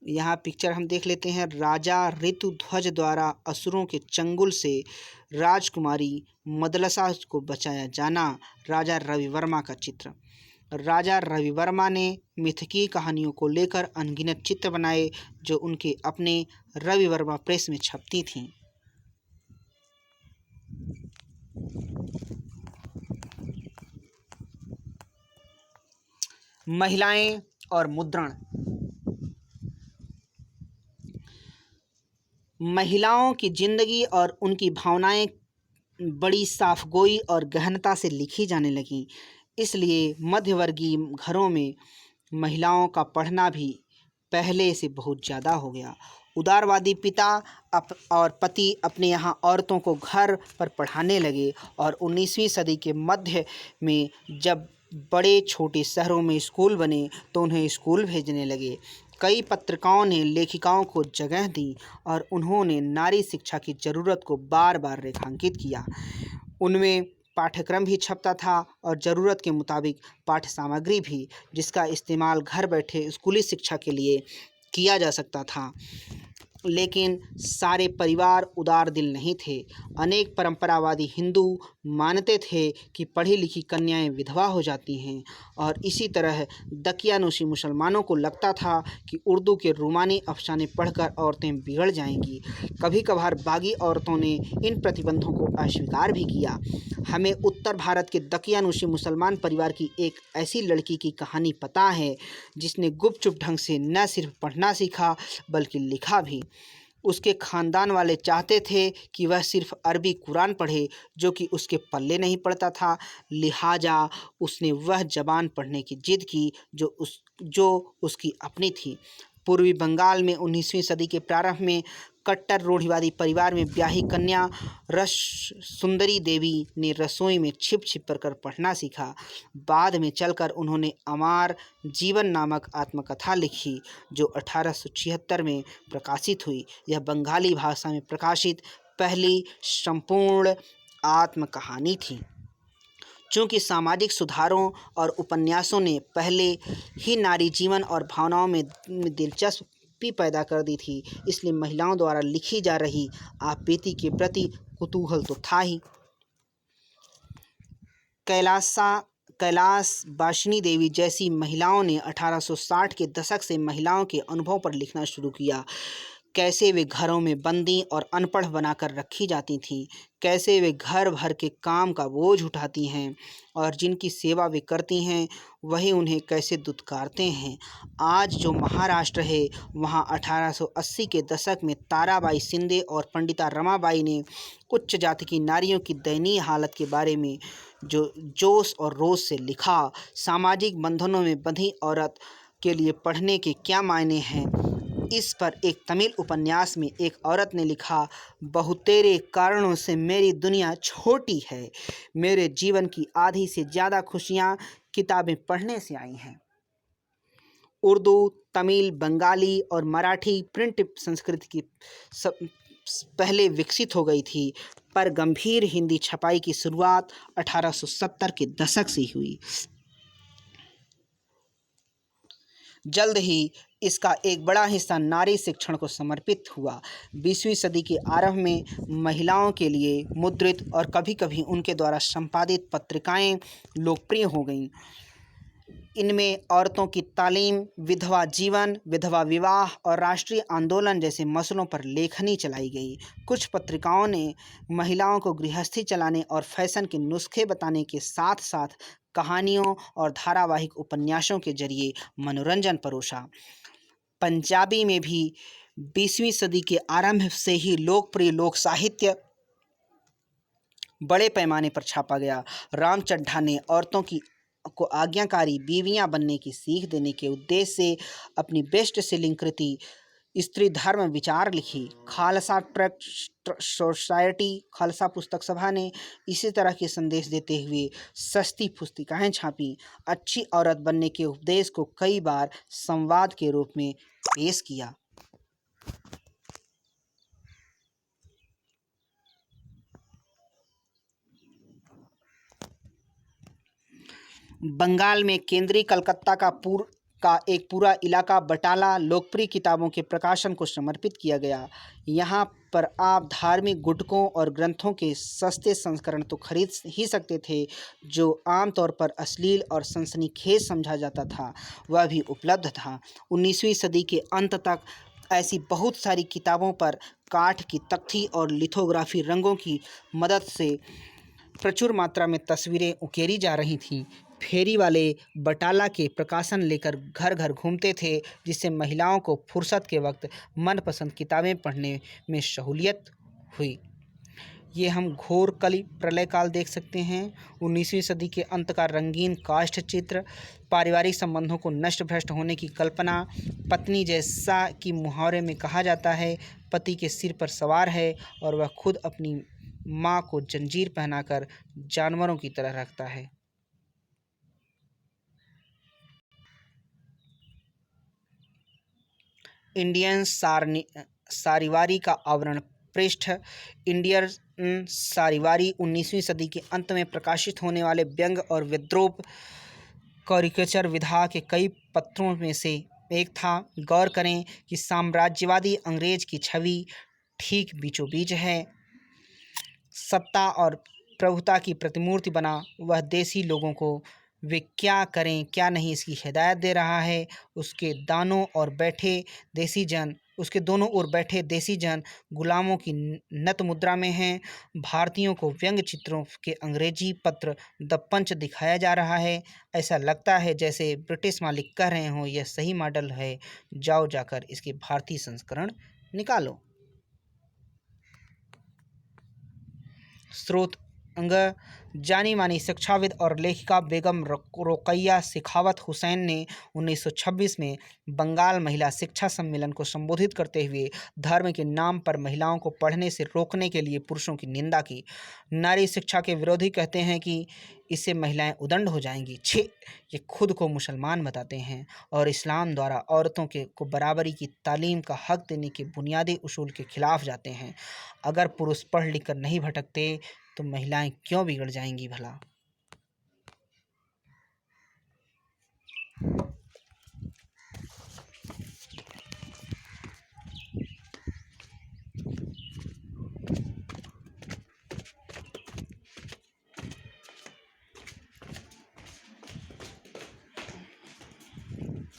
A: यहाँ पिक्चर हम देख लेते हैं। राजा ऋतुध्वज द्वारा असुरों के चंगुल से राजकुमारी मदलसा को बचाया जाना, राजा रवि वर्मा का चित्र। राजा रवि वर्मा ने मिथकीय कहानियों को लेकर अनगिनत चित्र बनाए जो उनके अपने रवि वर्मा प्रेस में छपती थीं। महिलाएं और मुद्रण। महिलाओं की जिंदगी और उनकी भावनाएं बड़ी साफगोई और गहनता से लिखी जाने लगीं, इसलिए मध्यवर्गीय घरों में महिलाओं का पढ़ना भी पहले से बहुत ज़्यादा हो गया। उदारवादी पिता और पति अपने यहाँ औरतों को घर पर पढ़ाने लगे और 19वीं सदी के मध्य में जब बड़े छोटे शहरों में स्कूल बने तो उन्हें स्कूल भेजने लगे। कई पत्रिकाओं ने लेखिकाओं को जगह दी और उन्होंने नारी शिक्षा की ज़रूरत को बार बार रेखांकित किया। उनमें पाठ्यक्रम भी छपता था और ज़रूरत के मुताबिक पाठ्य सामग्री भी, जिसका इस्तेमाल घर बैठे स्कूली शिक्षा के लिए किया जा सकता था। लेकिन सारे परिवार उदार दिल नहीं थे। अनेक परंपरावादी हिंदू मानते थे कि पढ़ी लिखी कन्याएं विधवा हो जाती हैं, और इसी तरह दकियानूसी मुसलमानों को लगता था कि उर्दू के रूमानी अफसाने पढ़कर औरतें बिगड़ जाएंगी। कभी कभार बागी औरतों ने इन प्रतिबंधों को अस्वीकार भी किया। हमें उत्तर भारत के दकियानूसी मुसलमान परिवार की एक ऐसी लड़की की कहानी पता है जिसने गुपचुप ढंग से न सिर्फ पढ़ना सीखा बल्कि लिखा भी। उसके ख़ानदान वाले चाहते थे कि वह सिर्फ अरबी कुरान पढ़े, जो कि उसके पल्ले नहीं पड़ता था। लिहाजा उसने वह ज़बान पढ़ने की जिद की जो उसकी अपनी थी। पूर्वी बंगाल में 19वीं सदी के प्रारंभ में कट्टर रूढ़िवादी परिवार में ब्याही कन्या रस सुंदरी देवी ने रसोई में छिप छिप कर पढ़ना सीखा। बाद में चलकर उन्होंने अमार जीवन नामक आत्मकथा लिखी, जो 1876 में प्रकाशित हुई। यह बंगाली भाषा में प्रकाशित पहली संपूर्ण आत्मकहानी थी। चूँकि सामाजिक सुधारों और उपन्यासों ने पहले ही नारी जीवन और भावनाओं में दिलचस्पी पैदा कर दी थी, इसलिए महिलाओं द्वारा लिखी जा रही आपबीती के प्रति कुतूहल तो था ही। कैलाश बाशिनी देवी जैसी महिलाओं ने 1860 के दशक से महिलाओं के अनुभव पर लिखना शुरू किया। कैसे वे घरों में बंदी और अनपढ़ बनाकर रखी जाती थीं, कैसे वे घर भर के काम का बोझ उठाती हैं और जिनकी सेवा वे करती हैं वही उन्हें कैसे दुत्कारते हैं। आज जो महाराष्ट्र है, वहाँ 1880 के दशक में ताराबाई शिंदे और पंडिता रमाबाई ने उच्च जाति की नारियों की दयनीय हालत के बारे में जो जोश और रोष से लिखा। सामाजिक बंधनों में बंधी औरत के लिए पढ़ने के क्या मायने हैं, इस पर एक तमिल उपन्यास में एक औरत ने लिखा, बहुतेरे कारणों से मेरी दुनिया छोटी है। मेरे जीवन की आधी से ज़्यादा खुशियाँ किताबें पढ़ने से आई हैं। उर्दू, तमिल, बंगाली और मराठी प्रिंट संस्कृति की पहले विकसित हो गई थी, पर गंभीर हिंदी छपाई की शुरुआत 1870 के दशक से हुई। जल्द ही इसका एक बड़ा हिस्सा नारी शिक्षण को समर्पित हुआ। 20वीं सदी के आरंभ में महिलाओं के लिए मुद्रित और कभी-कभी उनके द्वारा संपादित पत्रिकाएं लोकप्रिय हो गईं। इनमें औरतों की तालीम, विधवा जीवन, विधवा विवाह और राष्ट्रीय आंदोलन जैसे मसलों पर लेखनी चलाई गई। कुछ पत्रिकाओं ने महिलाओं को गृहस्थी चलाने और फैशन के नुस्खे बताने के साथ साथ कहानियों और धारावाहिक उपन्यासों के जरिए मनोरंजन परोसा। पंजाबी में भी 20वीं सदी के आरंभ से ही लोकप्रिय लोक साहित्य बड़े पैमाने पर छापा गया। राम चड्ढा ने औरतों को आज्ञाकारी बीवियां बनने की सीख देने के उद्देश्य से अपनी बेस्ट सेलिंग कृति स्त्री धर्म विचार लिखी। खालसा ट्रस्ट सोसाइटी, खालसा पुस्तक सभा ने इसी तरह के संदेश देते हुए सस्ती पुस्तिकाएं छापी। अच्छी औरत बनने के उपदेश को कई बार संवाद के रूप में पेश किया। बंगाल में केंद्रीय कलकत्ता का एक पूरा इलाका बटाला लोकप्रिय किताबों के प्रकाशन को समर्पित किया गया। यहाँ पर आप धार्मिक गुटकों और ग्रंथों के सस्ते संस्करण तो खरीद ही सकते थे, जो आमतौर पर अश्लील और सनसनीखेज समझा जाता था, वह भी उपलब्ध था। 19वीं सदी के अंत तक ऐसी बहुत सारी किताबों पर काठ की तख्ती और लिथोग्राफी रंगों की मदद से प्रचुर मात्रा में तस्वीरें उकेरी जा रही थीं। फेरी वाले बटाला के प्रकाशन लेकर घर घर घूमते थे, जिससे महिलाओं को फुर्सत के वक्त मनपसंद किताबें पढ़ने में सहूलियत हुई। ये हम घोर कली प्रलय काल देख सकते हैं। 19वीं सदी के अंत का रंगीन काष्ठ चित्र, पारिवारिक संबंधों को नष्ट भ्रष्ट होने की कल्पना, पत्नी जैसा कि मुहावरे में कहा जाता है, पति के सिर पर सवार है और वह खुद अपनी माँ को जंजीर पहनाकर जानवरों की तरह रखता है। इंडियन सारीवारी का आवरण पृष्ठ। इंडियन सारीवारी 19वीं सदी के अंत में प्रकाशित होने वाले व्यंग और विद्रोह कैरिकेचर विधा के कई पत्रों में से एक था। गौर करें कि साम्राज्यवादी अंग्रेज की छवि ठीक बीचों बीच है। सत्ता और प्रभुता की प्रतिमूर्ति बना वह देसी लोगों को वे क्या करें क्या नहीं इसकी हिदायत दे रहा है। उसके दोनों ओर बैठे देसी जन गुलामों की नत मुद्रा में हैं। भारतीयों को व्यंग चित्रों के अंग्रेजी पत्र द पंच दिखाया जा रहा है। ऐसा लगता है जैसे ब्रिटिश मालिक कह रहे हों, यह सही मॉडल है, जाओ जाकर इसके भारतीय संस्करण निकालो। स्रोत अंग। जानी मानी शिक्षाविद और लेखिका बेगम रोकैया शेखावत हुसैन ने 1926 में बंगाल महिला शिक्षा सम्मेलन को संबोधित करते हुए धर्म के नाम पर महिलाओं को पढ़ने से रोकने के लिए पुरुषों की निंदा की। नारी शिक्षा के विरोधी कहते हैं कि इससे महिलाएं उदंड हो जाएंगी। छे, ये खुद को मुसलमान बताते हैं और इस्लाम द्वारा औरतों को बराबरी की तालीम का हक देने के बुनियादी उसूल के खिलाफ जाते हैं। अगर पुरुष पढ़ लिख कर नहीं भटकते तो महिलाएं क्यों बिगड़ जाएंगी भला।